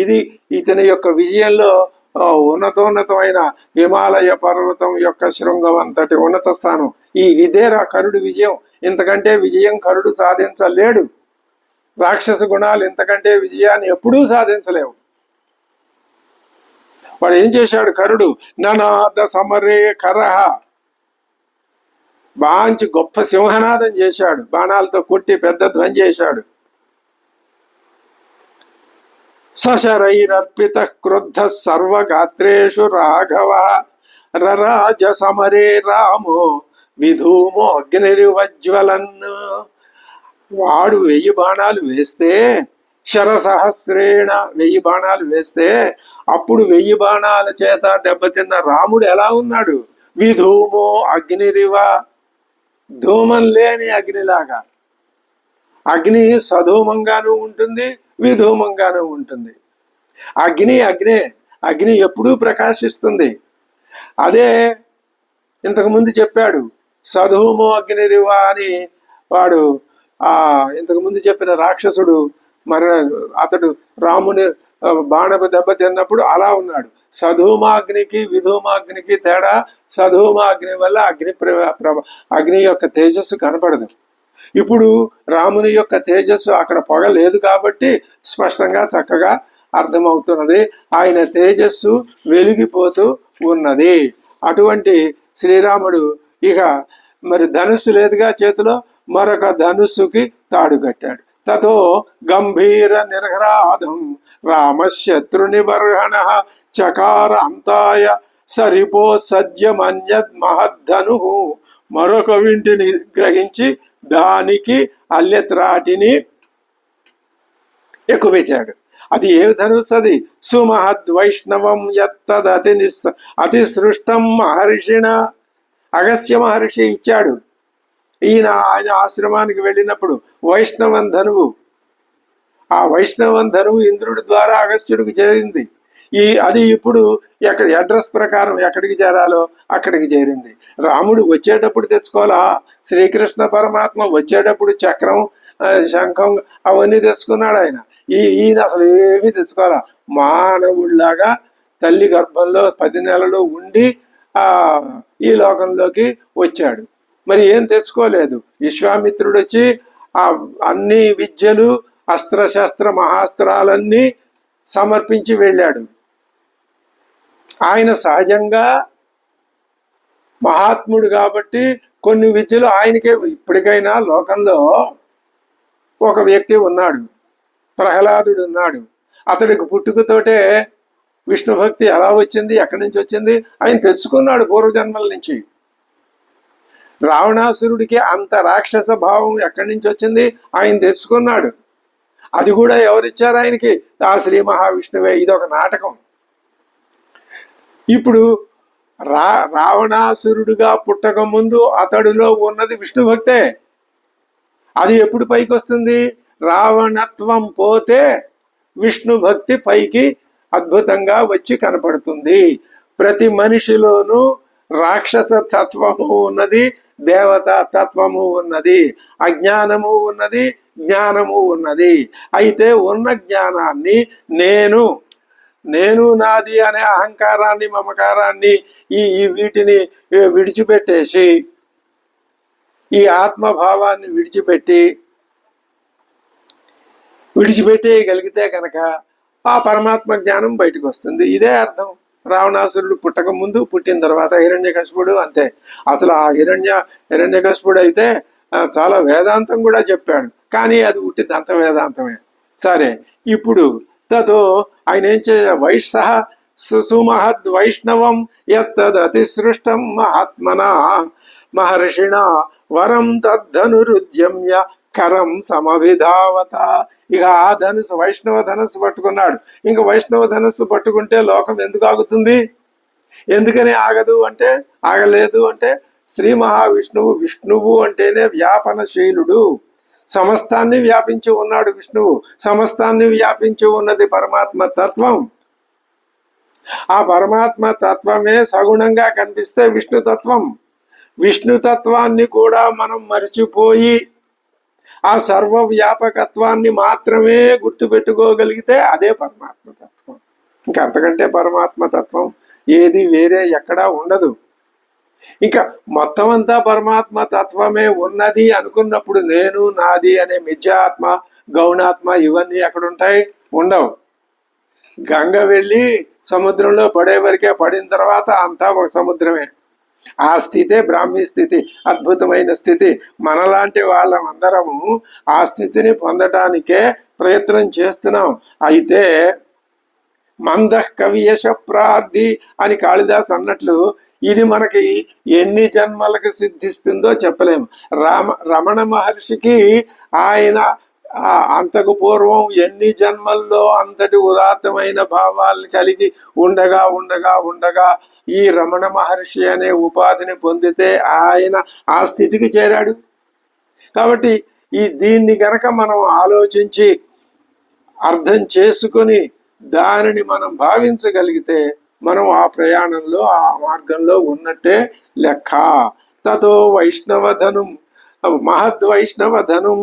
ఇది ఇతని యొక్క విజయంలో ఉన్నతోన్నతమైన హిమాలయ పర్వతం యొక్క శృంగం అంతటి ఉన్నత స్థానం. ఇదేరా కరుడు విజయం. ఇంతకంటే విజయం కరుడు సాధించలేడు. రాక్షస గుణాలు ఇంతకంటే విజయాన్ని ఎప్పుడూ సాధించలేవు. వాడు ఏం చేశాడు కరుడు? ననాద సమరే కరహ, బాంచి గొప్ప సింహనాదం చేశాడు. బాణాలతో కొట్టి పెద్ద ధ్వని చేశాడు. సశరైరర్పిత క్రుద్ధ సర్వగాత్రేషు రాఘవ రరాజ సమరే రామో విధూమో అగ్నిరివజ్వలన్. వాడు 1000 బాణాలు వేస్తే, శరసహస్రేణ 1000 బాణాలు వేస్తే, అప్పుడు 1000 బాణాల చేత దెబ్బతిన్న రాముడు ఎలా ఉన్నాడు? విధూమో అగ్నిరివ, ధూమం లేని అగ్నిలాగా. అగ్ని సధూమంగానూ ఉంటుంది, విధూమంగానూ ఉంటుంది. అగ్ని అగ్నే, అగ్ని ఎప్పుడూ ప్రకాశిస్తుంది. అదే ఇంతకుముందు చెప్పాడు సధూమో అగ్నిరివ అని. వాడు ఇంతకుముందు చెప్పిన రాక్షసుడు మరి అతడు రాముని బాణపు దెబ్బ తిన్నప్పుడు అలా ఉన్నాడు. సధూమాగ్నికి విధూమాగ్నికి తేడా, సధూమాగ్ని వల్ల అగ్ని యొక్క తేజస్సు కనపడదు. ఇప్పుడు రాముని యొక్క తేజస్సు అక్కడ పొగ లేదు కాబట్టి స్పష్టంగా చక్కగా అర్థమవుతున్నది. ఆయన తేజస్సు వెలిగిపోతూ ఉన్నది. అటువంటి శ్రీరాముడు ఇక మరి ధనుస్సు లేదుగా చేతిలో, మరొక ధనుస్సుకి తాడు కట్టాడు. తతో గంభీర నిర్హ్రాదం రామశత్రు నిబర్హణ చకార అంతాయ సరిపో సజ్జమన్యద్ మహద్ధను. మరొక వింటిని గ్రహించి దానికి అల్లెత్రాటిని ఎక్కుపెట్టాడు. అది ఏ ధనుస్సు? అది సుమహద్ వైష్ణవం యత్తదతి అతిసృష్టం మహర్షిణ. అగస్త్య మహర్షి ఇచ్చాడు. ఆయన ఆశ్రమానికి వెళ్ళినప్పుడు వైష్ణవం ధనువు, ఆ వైష్ణవం ధనువు ఇంద్రుడి ద్వారా అగస్త్యుడికి చేరింది. అది ఇప్పుడు అడ్రస్ ప్రకారం ఎక్కడికి చేరాలో అక్కడికి చేరింది. రాముడు వచ్చేటప్పుడు తెచ్చుకోవాలా? శ్రీకృష్ణ పరమాత్మ వచ్చేటప్పుడు చక్రం, శంఖం అవన్నీ తెచ్చుకున్నాడు ఆయన. ఈయన అసలు ఏమీ తెచ్చుకోవాలా? మానవుడిలాగా తల్లి గర్భంలో 10 నెలలు ఉండి ఈ లోకంలోకి వచ్చాడు. మరి ఏం తెచ్చుకోలేదు. విశ్వామిత్రుడు వచ్చి అన్ని విద్యలు, అస్త్రశస్త్ర మహాస్త్రాలన్నీ సమర్పించి వెళ్ళాడు. ఆయన సహజంగా మహాత్ముడు కాబట్టి కొన్ని విద్యలు ఆయనకే. ఇప్పటికైనా లోకంలో ఒక వ్యక్తి ఉన్నాడు, ప్రహ్లాదుడు ఉన్నాడు. అతడికి పుట్టుకతోటే విష్ణు భక్తి ఎలా వచ్చింది, ఎక్కడి నుంచి వచ్చింది? ఆయన తెచ్చుకున్నాడు పూర్వజన్మల నుంచి. రావణాసురుడికి అంత రాక్షస భావం ఎక్కడి నుంచి వచ్చింది? ఆయన తెచ్చుకున్నాడు. అది కూడా ఎవరిచ్చారు ఆయనకి? ఆ శ్రీ మహావిష్ణువే. ఇదొక నాటకం. ఇప్పుడు రావణాసురుడుగా పుట్టక ముందు అతడిలో ఉన్నది విష్ణు భక్తే. అది ఎప్పుడు పైకి వస్తుంది? రావణత్వం పోతే విష్ణు భక్తి పైకి అద్భుతంగా వచ్చి కనపడుతుంది. ప్రతి మనిషిలోనూ రాక్షస తత్వము ఉన్నది, దేవతా తత్వము ఉన్నది, అజ్ఞానము ఉన్నది, జ్ఞానము ఉన్నది. అయితే ఉన్న జ్ఞానాన్ని నేను నాది అనే అహంకారాన్ని, మమకారాన్ని, వీటిని విడిచిపెట్టేసి, ఈ ఆత్మభావాన్ని విడిచిపెట్టేయగలిగితే కనుక ఆ పరమాత్మ జ్ఞానం బయటకు వస్తుంది. ఇదే అర్థం. రావణాసురుడు పుట్టక ముందు, పుట్టిన తర్వాత హిరణ్యకశిపుడు అంతే. అసలు ఆ హిరణ్యకశిపుడు అయితే చాలా వేదాంతం కూడా చెప్పాడు, కానీ అది ఉట్టిదంత వేదాంతమే. సరే, ఇప్పుడు తతో ఆయన ఏం సుమహద్ వైష్ణవం యత్తదతిసృష్టం మహాత్మనా మహర్షిణ వరం తద్ధనురుద్యమ్య కరం సమవిధావత. ఇక ఆ ధనుసు, వైష్ణవ ధనుస్సు పట్టుకున్నాడు. ఇంకా వైష్ణవ ధనుస్సు పట్టుకుంటే లోకం ఎందుకు ఆగుతుంది? ఎందుకని ఆగదు అంటే, ఆగలేదు అంటే, శ్రీ మహావిష్ణువు, విష్ణువు అంటేనే వ్యాపనశీలుడు. సమస్తాన్ని వ్యాపించి ఉన్నాడు విష్ణువు. సమస్తాన్ని వ్యాపించి ఉన్నది పరమాత్మ తత్వం. ఆ పరమాత్మ తత్వమే సగుణంగా కనిపిస్తే విష్ణుతత్వం. విష్ణుతత్వాన్ని కూడా మనం మరిచిపోయి ఆ సర్వవ్యాపకత్వాన్ని మాత్రమే గుర్తుపెట్టుకోగలిగితే అదే పరమాత్మ తత్వం. ఇంకా అంతకంటే పరమాత్మ తత్వం ఏది వేరే ఎక్కడా ఉండదు. ఇంకా మొత్తం అంతా పరమాత్మ తత్వమే ఉన్నది అనుకున్నప్పుడు నేను నాది అనే మిథ్యాత్మ గౌణాత్మ ఇవన్నీ ఎక్కడుంటాయి? ఉండవు. గంగ వెళ్ళి సముద్రంలో పడే వరకే, పడిన తర్వాత అంతా ఒక సముద్రమే. ఆ స్థితే బ్రాహ్మీ స్థితి, అద్భుతమైన స్థితి. మనలాంటి వాళ్ళందరము ఆ స్థితిని పొందటానికే ప్రయత్నం చేస్తున్నాం. అయితే మంద కవియశ ప్రార్థి అని కాళిదాస్ అన్నట్లు ఇది మనకి ఎన్ని జన్మలకు సిద్ధిస్తుందో చెప్పలేము. రమణ మహర్షికి ఆయన అంతకు పూర్వం ఎన్ని జన్మల్లో అంతటి ఉదాత్తమైన భావాలను కలిగి ఉండగా ఉండగా ఉండగా ఈ రమణ మహర్షి అనే ఉపాధిని పొందితే ఆయన ఆ స్థితికి చేరాడు. కాబట్టి దీన్ని గనక మనం ఆలోచించి అర్థం చేసుకొని దానిని మనం భావించగలిగితే మనం ఆ ప్రయాణంలో ఆ మార్గంలో ఉన్నట్టే లెక్క. తతో వైష్ణవధనం మహద్వైష్ణవధనం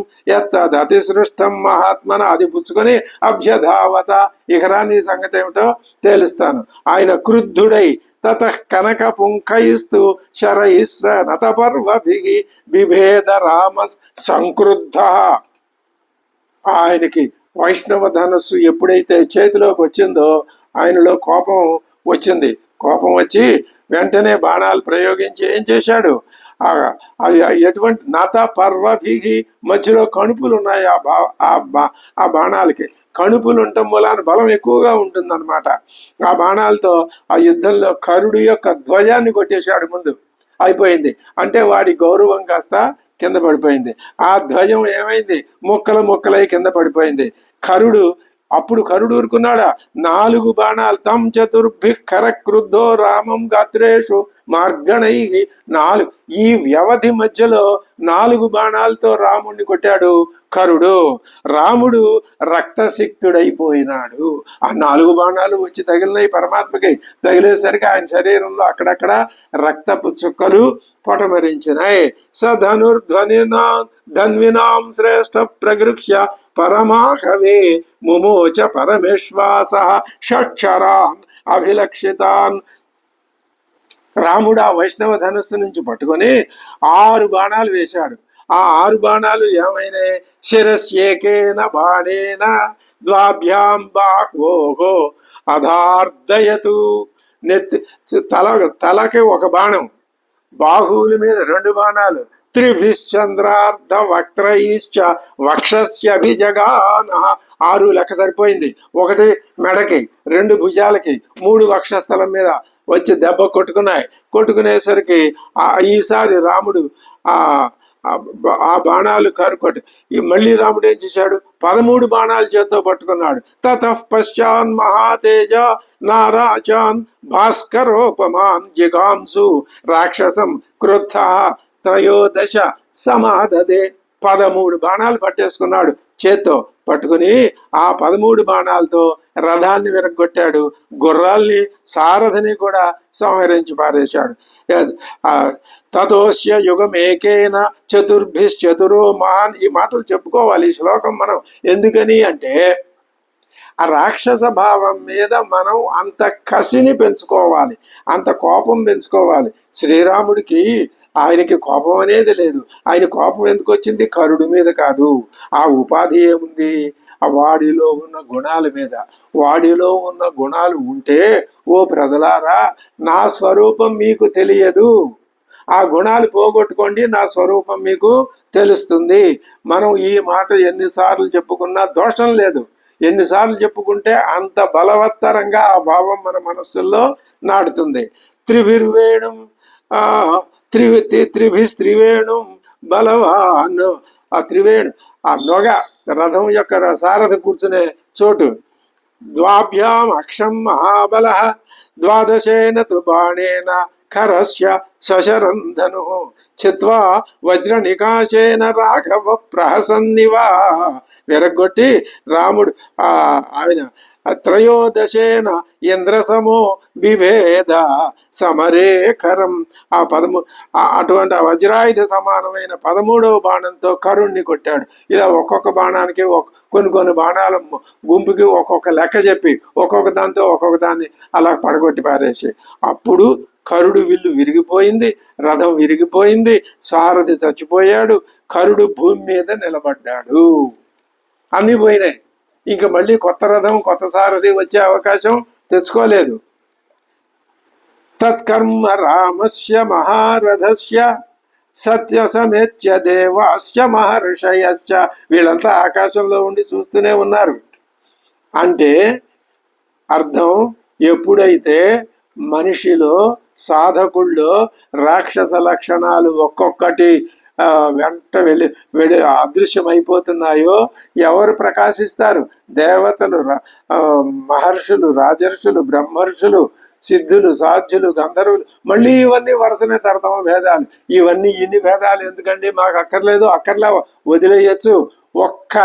అతిసృష్టం మహాత్మన, అది పుచ్చుకొని అభ్యధావత. ఇకరాని సంగతి ఏమిటో తేలుస్తాను. ఆయన క్రుద్ధుడై తత కనక పుంఖయిస్తూ శరయిస్స నతపర్వభి బిభేద రామ సంక్రుద్ధ. ఆయనకి వైష్ణవ ధనస్సు ఎప్పుడైతే చేతిలోకి వచ్చిందో ఆయనలో కోపం వచ్చింది. కోపం వచ్చి వెంటనే బాణాలు ప్రయోగించి ఏం చేశాడు? అవి ఎటువంటి నత పర్వభిగి, మధ్యలో కణుపులు ఉన్నాయి ఆ బాణాలకి. కణుపులు ఉండటం మూలాన బలం ఎక్కువగా ఉంటుందన్నమాట. ఆ బాణాలతో ఆ యుద్ధంలో కరుడు యొక్క ధ్వజాన్ని కొట్టేశాడు. ముందు అయిపోయింది. అంటే వాడి గౌరవం కాస్త కింద పడిపోయింది. ఆ ధ్వజం ఏమైంది? ముక్కలై కింద పడిపోయింది. అప్పుడు కరుడు ఊరుకున్నాడా? 4 బాణాలు తం చతుర్భి కర క్రుద్ధో రామం గాత్రేషు మార్గణై. ఈ వ్యవధి మధ్యలో 4 బాణాలతో రాముణ్ణి కొట్టాడు కరుడు. రాముడు రక్తసిక్తుడైపోయినాడు. ఆ 4 బాణాలు వచ్చి తగిలినాయి పరమాత్మకి. తగిలేసరికి ఆయన శరీరంలో అక్కడక్కడ రక్తపు చుక్కలు పొటమరించినాయి. స ధన్వినాం శ్రేష్ఠ ప్రగృహ్య పరమాహవే ముమోచ పరమేశ్వాస షక్షరాన్ అభిలక్షితాన్. రాముడు ఆ వైష్ణవ ధనుస్సు నుంచి పట్టుకొని 6 బాణాలు వేశాడు. ఆ 6 బాణాలు ఏమైనాయి? శిరస్యేకేన బాణేన ద్వాభ్యాం బాహ్వోహో అధార్దయతు. తలకి ఒక బాణం, బాహువుల మీద 2 బాణాలు. త్రిభిశ్చంద్రార్ధ వక్త్రైశ్చ వక్షస్యభిజగాన. 6 లెక్క సరిపోయింది. 1 మెడకి, 2 భుజాలకి, 3 వక్షస్థలం మీద వచ్చి దెబ్బ కొట్టుకునేసరికి ఈసారి రాముడు ఆ బాణాలు కరుకొట్టు. మళ్ళీ రాముడు ఏం చేశాడు? 13 బాణాలు చేత్తో పట్టుకున్నాడు. తతః పశ్చాన్ మహాతేజ నారాచాన్ భాస్కరోపమాన్ జిగాంసు రాక్షసం క్రుద్ధ త్రయోదశ సమాధదే. 13 బాణాలు పట్టేసుకున్నాడు చేత్తో. పట్టుకుని ఆ 13 బాణాలతో రథాన్ని విరగొట్టాడు. గుర్రాల్ని, సారథిని కూడా సంహరించి పారేశాడు. తతోస్య యుగమేకేన చతుర్భిశ్చతురో మహాన్. ఈ మాటలు చెప్పుకోవాలి ఈ శ్లోకం మనం. ఎందుకని అంటే ఆ రాక్షస భావం మీద మనం అంత కసిని పెంచుకోవాలి, అంత కోపం పెంచుకోవాలి. శ్రీరాముడికి ఆయనకి కోపం అనేది లేదు. ఆయన కోపం ఎందుకు వచ్చింది? కరుడు మీద కాదు. ఆ ఉపాధి ఏముంది? ఆ వాడిలో ఉన్న గుణాల మీద. వాడిలో ఉన్న గుణాలు ఉంటే, ఓ ప్రజలారా, నా స్వరూపం మీకు తెలియదు, ఆ గుణాలు పోగొట్టుకోండి, నా స్వరూపం మీకు తెలుస్తుంది. మనం ఈ మాట ఎన్నిసార్లు చెప్పుకున్నా దోషం లేదు. ఎన్నిసార్లు చెప్పుకుంటే అంత బలవత్తరంగా ఆ భావం మన మనస్సుల్లో నాటుతుంది. త్రిభిర్వేణుం త్రిభిస్త్రివేణుం బలవాన్. ఆ త్రివేణు, ఆ నొగ, రథం యొక్క సారథి కూర్చునే చోటు. ద్వాభ్యాం అక్షం మహాబల ద్వాదశేన తు బాణేన ఖరస్య సశరంధను చిత్వా వజ్ర నికాశేన రాఘవ ప్రహసన్నివా. విరగొట్టి రాముడు ఆయన త్రయోదశేన ఇంద్రసమో విభేద సమరేఖరం అటువంటి వజ్రాయుధ సమానమైన 13వ బాణంతో కరుణ్ణి కొట్టాడు. ఇలా ఒక్కొక్క బాణానికి కొన్ని బాణాల గుంపుకి ఒక్కొక్క లెక్క చెప్పి ఒక్కొక్క దాంతో ఒక్కొక్క దాన్ని అలా పడగొట్టి పారేసి అప్పుడు కరుడు విల్లు విరిగిపోయింది, రథం విరిగిపోయింది, సారథి చచ్చిపోయాడు, కరుడు భూమి మీద నిలబడ్డాడు. అన్నీ పోయినాయి. ఇంక మళ్ళీ కొత్త రథం కొత్త సారథి వచ్చే అవకాశం తెచ్చుకోలేదు. తత్కర్మ రామస్య మహారథస్య సత్య సమేత్య దేవాస్య మహర్షయశ్చ. వీళ్ళంతా ఆకాశంలో ఉండి చూస్తూనే ఉన్నారు. అంటే అర్థం, ఎప్పుడైతే మనిషిలో సాధకుల్లో రాక్షస లక్షణాలు ఒక్కొక్కటి వెంట వెళ్ళి అదృశ్యమైపోతున్నాయో ఎవరు ప్రకాశిస్తారు? దేవతలు, మహర్షులు, రాజర్షులు, బ్రహ్మర్షులు, సిద్ధులు, సాధ్యులు, గంధర్వులు. మళ్ళీ ఇవన్నీ వరుసనే తరతమ భేదాలు. ఇన్ని భేదాలు ఎందుకండి? మాకు అక్కర్లే వదిలేయచ్చు. ఒక్క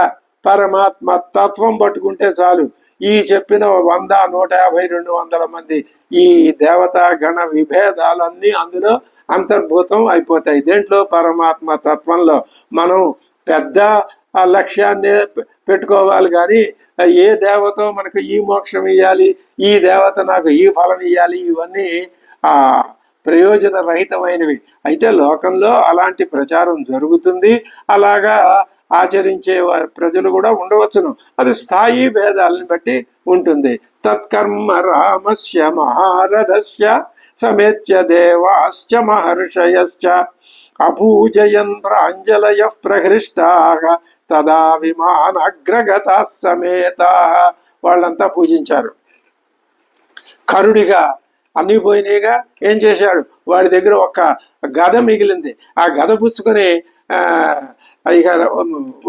పరమాత్మ తత్వం పట్టుకుంటే చాలు. ఈ చెప్పిన 100, 150, 200 మంది ఈ దేవతా గణ విభేదాలన్నీ అందులో అంతర్భూతం అయిపోతాయి. దేంట్లో? పరమాత్మ తత్వంలో. మనం పెద్ద లక్ష్యాన్ని పెట్టుకోవాలి కానీ ఏ దేవత మనకు ఈ మోక్షం ఇవ్వాలి, ఈ దేవత నాకు ఈ ఫలం ఇవ్వాలి, ఇవన్నీ ప్రయోజన రహితమైనవి. అయితే లోకంలో అలాంటి ప్రచారం జరుగుతుంది. అలాగా ఆచరించే ప్రజలు కూడా ఉండవచ్చును. అది స్థాయి భేదాలను బట్టి ఉంటుంది. తత్కర్మ రామస్య మహారథస్య సమేత్య దేవాశ్చ మహర్షయశ్చ అపూజయన్ ప్రాంజలయ ప్రహృష్టాః తదా విమానగ్రగతా సమేతాః. వాళ్ళంతా పూజించారు. కరుడిగా అన్నీ పోయినాయిగా ఏం చేశాడు? వాడి దగ్గర ఒక గద మిగిలింది. ఆ గద పుచ్చుకొని ఇక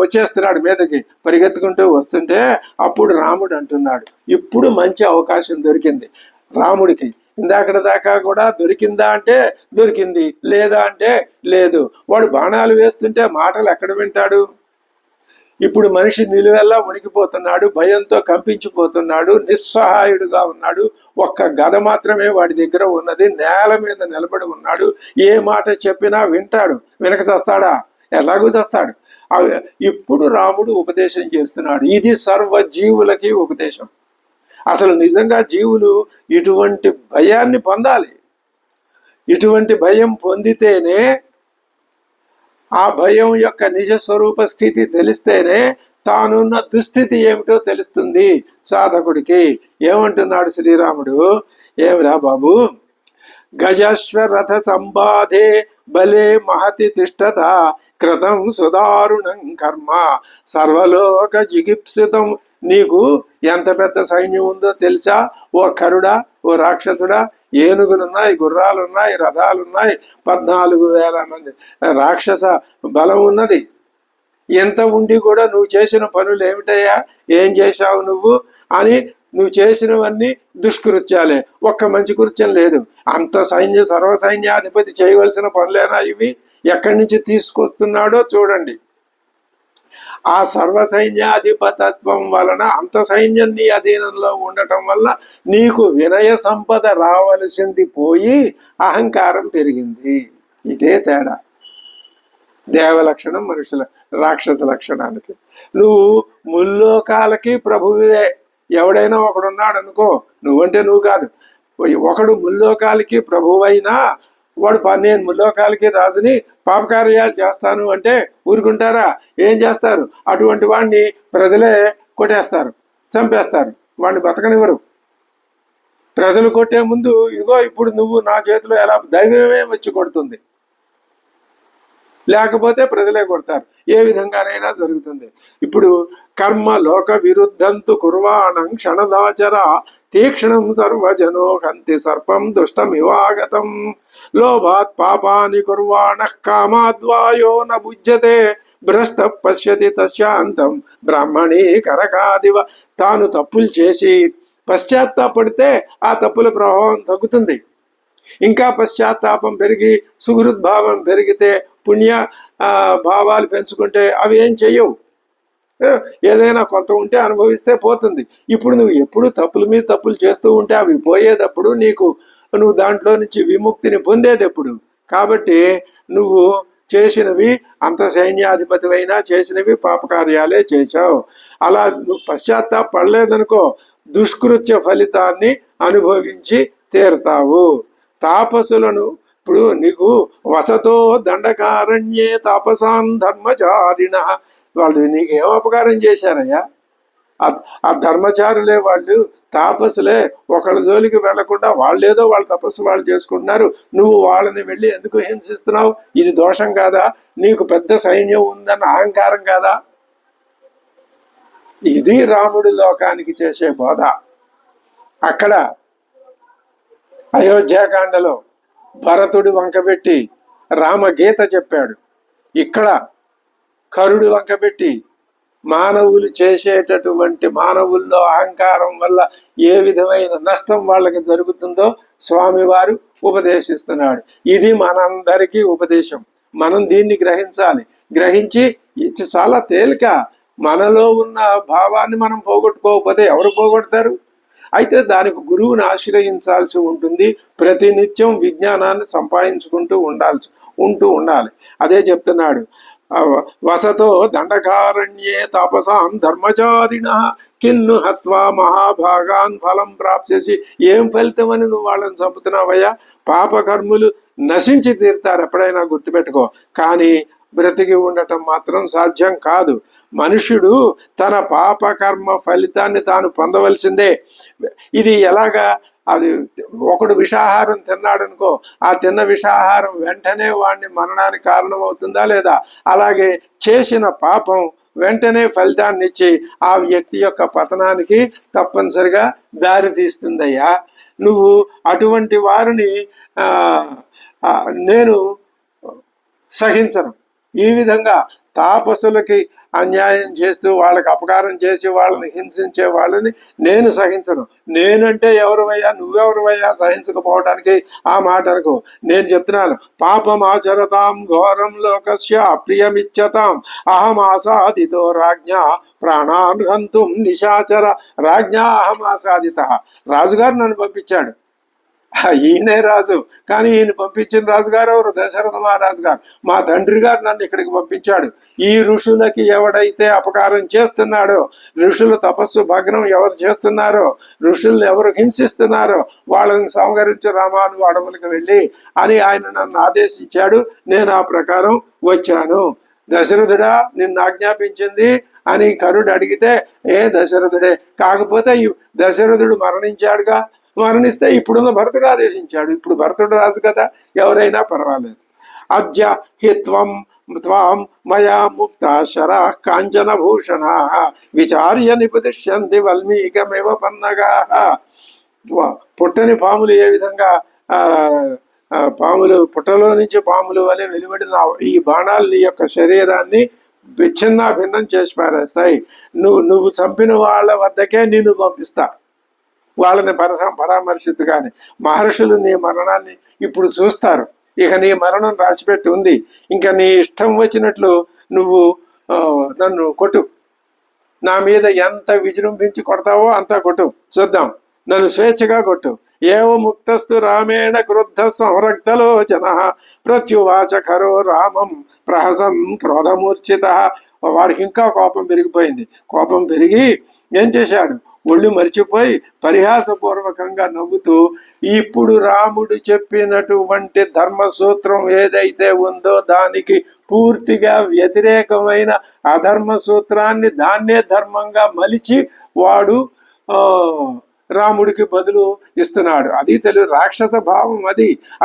వచ్చేస్తున్నాడు మీదకి, పరిగెత్తుకుంటూ వస్తుంటే అప్పుడు రాముడు అంటున్నాడు, ఇప్పుడు మంచి అవకాశం దొరికింది రాముడికి. ఇందాకటి దాకా కూడా దొరికిందా అంటే దొరికింది, లేదా అంటే లేదు. వాడు బాణాలు వేస్తుంటే మాటలు ఎక్కడ వింటాడు? ఇప్పుడు మనిషి నిలువెల్లా వణికిపోతున్నాడు, భయంతో కంపించిపోతున్నాడు, నిస్సహాయుడుగా ఉన్నాడు. ఒక్క గద మాత్రమే వాడి దగ్గర ఉన్నది. నేల మీద నిలబడి ఉన్నాడు. ఏ మాట చెప్పినా వింటాడు. వినక చస్తాడా? ఎలాగూ చస్తాడు. ఇప్పుడు రాముడు ఉపదేశం చేస్తున్నాడు. ఇది సర్వజీవులకి ఉపదేశం. అసలు నిజంగా జీవులు ఇటువంటి భయాన్ని పొందాలి. ఇటువంటి భయం పొందితేనే, ఆ భయం యొక్క నిజస్వరూప స్థితి తెలిస్తేనే తానున్న దుస్థితి ఏమిటో తెలుస్తుంది సాధకుడికి. ఏమంటున్నాడు శ్రీరాముడు? ఏమిరా బాబు, గజాశ్వరథ సంబాధే బలే మహతి తిష్టత కృతం సుదారుణం కర్మ సర్వలోక జిగిప్సితం. నీకు ఎంత పెద్ద సైన్యం ఉందో తెలుసా ఓ కరుడా, ఓ రాక్షసుడా? ఏనుగులున్నాయి, గుర్రాలున్నాయి, రథాలున్నాయి, 14,000 మంది రాక్షస బలం ఉన్నది. ఎంత ఉండి కూడా నువ్వు చేసిన పనులు ఏమిటయ్యా? ఏం చేశావు నువ్వు అని? నువ్వు చేసినవన్నీ దుష్కృత్యాలే, ఒక్క మంచి కృత్యం లేదు. అంత సర్వసైన్యాధిపతి చేయవలసిన పనులేనా ఇవి? ఎక్కడి నుంచి తీసుకొస్తున్నాడో చూడండి. ఆ సర్వసైన్యాధిపతత్వం వలన, అంత సైన్యం నీ అధీనంలో ఉండటం వల్ల నీకు వినయ సంపద రావలసింది పోయి అహంకారం పెరిగింది. ఇదే తేడా దేవ లక్షణం మనుషుల రాక్షస లక్షణానికి. నువ్వు ముల్లోకాలకి ప్రభువే. ఎవడైనా ఒకడున్నాడు అనుకో, నువ్వంటే నువ్వు కాదు, ఒకడు ముల్లోకాలకి ప్రభువైనా వాడు నేను ముల్లోకాలకి రాజుని, పాపకార్యాలు చేస్తాను అంటే ఊరుకుంటారా? ఏం చేస్తారు? అటువంటి వాడిని ప్రజలే కొట్టేస్తారు, చంపేస్తారు, వాడిని బతకనివ్వరు. ప్రజలు కొట్టే ముందు ఇదిగో ఇప్పుడు నువ్వు నా చేతిలో ఎలా, దైవమే వచ్చి కొడుతుంది, లేకపోతే ప్రజలే కొడతారు. ఏ విధంగానైనా జరుగుతుంది. ఇప్పుడు కర్మ లోక విరుద్ధంతు కుర్వాణం క్షణదాచర తీక్షణం సర్వజనో హంతి సర్పం దుష్టమివాగతం లోభాత్ పాపాని కుర్వాణ కామాద్వాయో న భుజ్యతే భ్రష్ట పశ్యతి తస్యాంతం బ్రాహ్మణీ కరకాదివ. తాను తప్పులు చేసి పశ్చాత్తాపడితే ఆ తప్పుల ప్రభావం తగ్గుతుంది. ఇంకా పశ్చాత్తాపం పెరిగి సుహృద్భావం పెరిగితే పుణ్య భావాలు పెంచుకుంటే అవి ఏం చెయ్యవు. ఏదైనా కొంత ఉంటే అనుభవిస్తే పోతుంది. ఇప్పుడు నువ్వు ఎప్పుడు తప్పుల మీద తప్పులు చేస్తూ ఉంటే అవి పోయేటప్పుడు నువ్వు దాంట్లో నుంచి విముక్తిని పొందేటప్పుడు. కాబట్టి నువ్వు చేసినవి అంత సైన్యాధిపతి అయినా చేసినవి పాపకార్యాలే చేశావు. అలా నువ్వు పశ్చాత్తాపడలేదనుకో దుష్కృత్య ఫలితాన్ని అనుభవించి తీరుతావు. తాపసులను ఇప్పుడు నీకు వసతో దండకారణ్యే తాపసాన్ ధర్మచారిణ, వాళ్ళు నీకేం అపకారం చేశారయ్యా? ఆ ధర్మచారులే వాళ్ళు, తాపసులే. ఒకళ్ళ జోలికి వెళ్లకుండా వాళ్ళేదో వాళ్ళ తపస్సు వాళ్ళు చేసుకుంటున్నారు, నువ్వు వాళ్ళని వెళ్ళి ఎందుకు హింసిస్తున్నావు? ఇది దోషం కాదా? నీకు పెద్ద సైన్యం ఉందన్న అహంకారం కాదా? ఇది రాముడు లోకానికి చేసే బోధ. అక్కడ అయోధ్యాకాండలో భరతుడు వంకబెట్టి రామగీత చెప్పాడు. ఇక్కడ కరుడు వంకబెట్టి మానవులు చేసేటటువంటి మానవుల్లో అహంకారం వల్ల ఏ విధమైన నష్టం వాళ్ళకి జరుగుతుందో స్వామివారు ఉపదేశిస్తున్నాడు. ఇది మనందరికీ ఉపదేశం. మనం దీన్ని గ్రహించాలి. గ్రహించి ఇది చాలా తేలిక. మనలో ఉన్న భావాన్ని మనం పోగొట్టుకోకపోతే ఎవరు పోగొడతారు? అయితే దానికి గురువుని ఆశ్రయించాల్సి ఉంటుంది. ప్రతినిత్యం విజ్ఞానాన్ని సంపాదించుకుంటూ ఉండాలి. అదే చెప్తున్నాడు. వసతో దండకారణ్యే తాపసాన్ ధర్మచారిణ కిన్ను హత్వా మహాభాగాన్ ఫలం ప్రాప్స్యసి. ఏం ఫలితమని నువ్వు వాళ్ళని చంపుతున్నావయ్యా? పాపకర్ములు నశించి తీరుతారు, ఎప్పుడైనా గుర్తుపెట్టుకో. కానీ బ్రతికి ఉండటం మాత్రం సాధ్యం కాదు. మనుష్యుడు తన పాపకర్మ ఫలితాన్ని తాను పొందవలసిందే. ఇది ఎలాగా? అది ఒకడు విషాహారం తిన్నాడనుకో, ఆ తిన్న విషాహారం వెంటనే వాడిని మరణానికి కారణం అవుతుందా లేదా? అలాగే చేసిన పాపం వెంటనే ఫలితాన్ని ఇచ్చి ఆ వ్యక్తి యొక్క పతనానికి తప్పనిసరిగా దారి తీస్తుందయ్యా. నువ్వు అటువంటి వారిని నేను సహించను. ఈ విధంగా తాపసులకి అన్యాయం చేస్తూ వాళ్ళకి అపకారం చేసి వాళ్ళని హింసించే వాళ్ళని నేను సహించను. నేనంటే ఎవరువయ్యా? నువ్వెవరువయ్యా సహించకపోవడానికి? ఆ మాట అనుకో. నేను చెప్తున్నాను, పాపం ఆచరతాం ఘోరం లోకస్య అప్రియమిచ్చతాం అహం ఆసాదితో రాజ్ఞా ప్రాణాన్ హంతుం నిశాచర. రాజ్ఞా అహం ఆసాదిత. రాజుగారు నన్ను పంపించాడు. ఈయనే రాజు, కానీ ఈయన పంపించిన రాజుగారు ఎవరు? దశరథ మహారాజు గారు. మా తండ్రి గారు నన్ను ఇక్కడికి పంపించాడు. ఈ ఋషులకి ఎవడైతే అపకారం చేస్తున్నాడో, ఋషుల తపస్సు భగ్నం ఎవరు చేస్తున్నారో, ఋషుల్ని ఎవరు హింసిస్తున్నారో వాళ్ళని సంహరించు రామాను అడవులకు వెళ్ళి అని ఆయన నన్ను ఆదేశించాడు. నేను ఆ ప్రకారం వచ్చాను. దశరథుడా నిన్ను ఆజ్ఞాపించింది అని కరుడు అడిగితే, దశరథుడే. కాకపోతే దశరథుడు మరణించాడుగా, మరణిస్తే ఇప్పుడున్న భరతుడు ఆదేశించాడు. ఇప్పుడు భరతుడు రాజు కదా, ఎవరైనా పర్వాలేదు. అద్య హిత్వం త్వాం మయా ముక్త శరా కాంచన భూషణ విచార్య నిపతిష్యంతి వల్మీకమేవ పన్నగా. పుట్టని పాములు ఏ విధంగా పాములు పుట్టలో నుంచి పాములు వలె వెలువడిన ఈ బాణాలు నీ యొక్క శరీరాన్ని విచ్ఛిన్న భిన్నం చేసి పారేస్తాయి. నువ్వు చంపిన వాళ్ళ వద్దకే నిన్ను పంపిస్తా, వాళ్ళని పరామర్శిద్దు. కానీ మహర్షులు నీ మరణాన్ని ఇప్పుడు చూస్తారు. ఇక నీ మరణం రాసిపెట్టి ఉంది. ఇంకా నీ ఇష్టం వచ్చినట్లు నువ్వు నన్ను కొట్టు. నా మీద ఎంత విజృంభించి కొడతావో అంతా కొట్టు, చూద్దాం. నన్ను స్వేచ్ఛగా కొట్టు. ఏవ ముక్తస్తు రామేణ క్రుద్ధ సంరక్తలోచన ప్రత్యువాచ ఖరో రామం ప్రహసన్ క్రోధమూర్ఛిత. వాడికి ఇంకా కోపం పెరిగిపోయింది. కోపం పెరిగి ఏం చేశాడు? ఒళ్ళు మరిచిపోయి పరిహాసపూర్వకంగా నవ్వుతూ, ఇప్పుడు రాముడు చెప్పినటువంటి ధర్మసూత్రం ఏదైతే ఉందో దానికి పూర్తిగా వ్యతిరేకమైన అధర్మ సూత్రాన్ని దాన్నే ధర్మంగా మలిచి వాడు రాముడికి బదులు ఇస్తున్నాడు. అది తెలుగు రాక్షస భావం.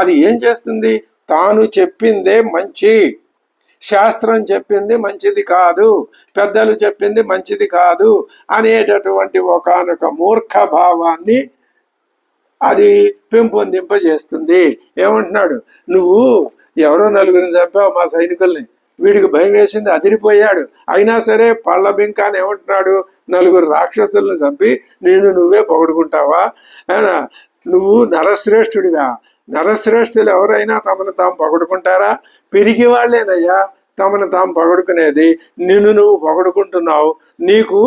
అది ఏం చేస్తుంది? తాను చెప్పిందే మంచి, శాస్త్రం చెప్పింది మంచిది కాదు, పెద్దలు చెప్పింది మంచిది కాదు అనేటటువంటి ఒకానొక మూర్ఖ భావాన్ని అది పెంపొందింపజేస్తుంది. ఏమంటున్నాడు? నువ్వు ఎవరో నలుగురిని చంపావు మా సైనికుల్ని, వీడికి భయం వేసింది, అదిరిపోయాడు. అయినా సరే పళ్ళ బింకాన్ని ఏమంటున్నాడు? నలుగురు రాక్షసులను చంపి నువ్వే పొగడుకుంటావా? నువ్వు నరశ్రేష్ఠుడిగా, నరశ్రేష్ఠులు ఎవరైనా తమను తాము పొగడుకుంటారా? పిరికి వాళ్ళేనయ్యా తమను తాము పొగడుకునేది. నిన్ను నువ్వు పొగడుకుంటున్నావు, నీకు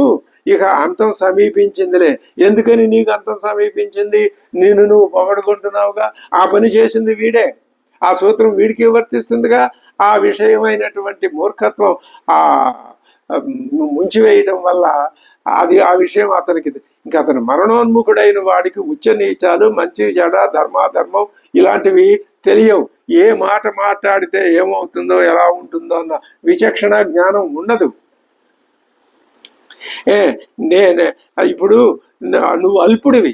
ఇక అంతం సమీపించిందిలే. ఎందుకని నీకు అంతం సమీపించింది? నిన్ను నువ్వు పొగడుకుంటున్నావుగా. ఆ పని చేసింది వీడే, ఆ సూత్రం వీడికి వర్తిస్తుందిగా. ఆ విషయమైనటువంటి మూర్ఖత్వం ఆ ముంచివేయటం వల్ల అది ఆ విషయం అతనికి ఇంకా అతను మరణోన్ముఖుడైన వాడికి ఉచ్చ నీచాలు, మంచి చెడ, ధర్మాధర్మం ఇలాంటివి తెలియవు. ఏ మాట మాట్లాడితే ఏమవుతుందో ఎలా ఉంటుందో అన్న విచక్షణ జ్ఞానం ఉండదు. నేనే ఇప్పుడు నువ్వు అల్పుడివి,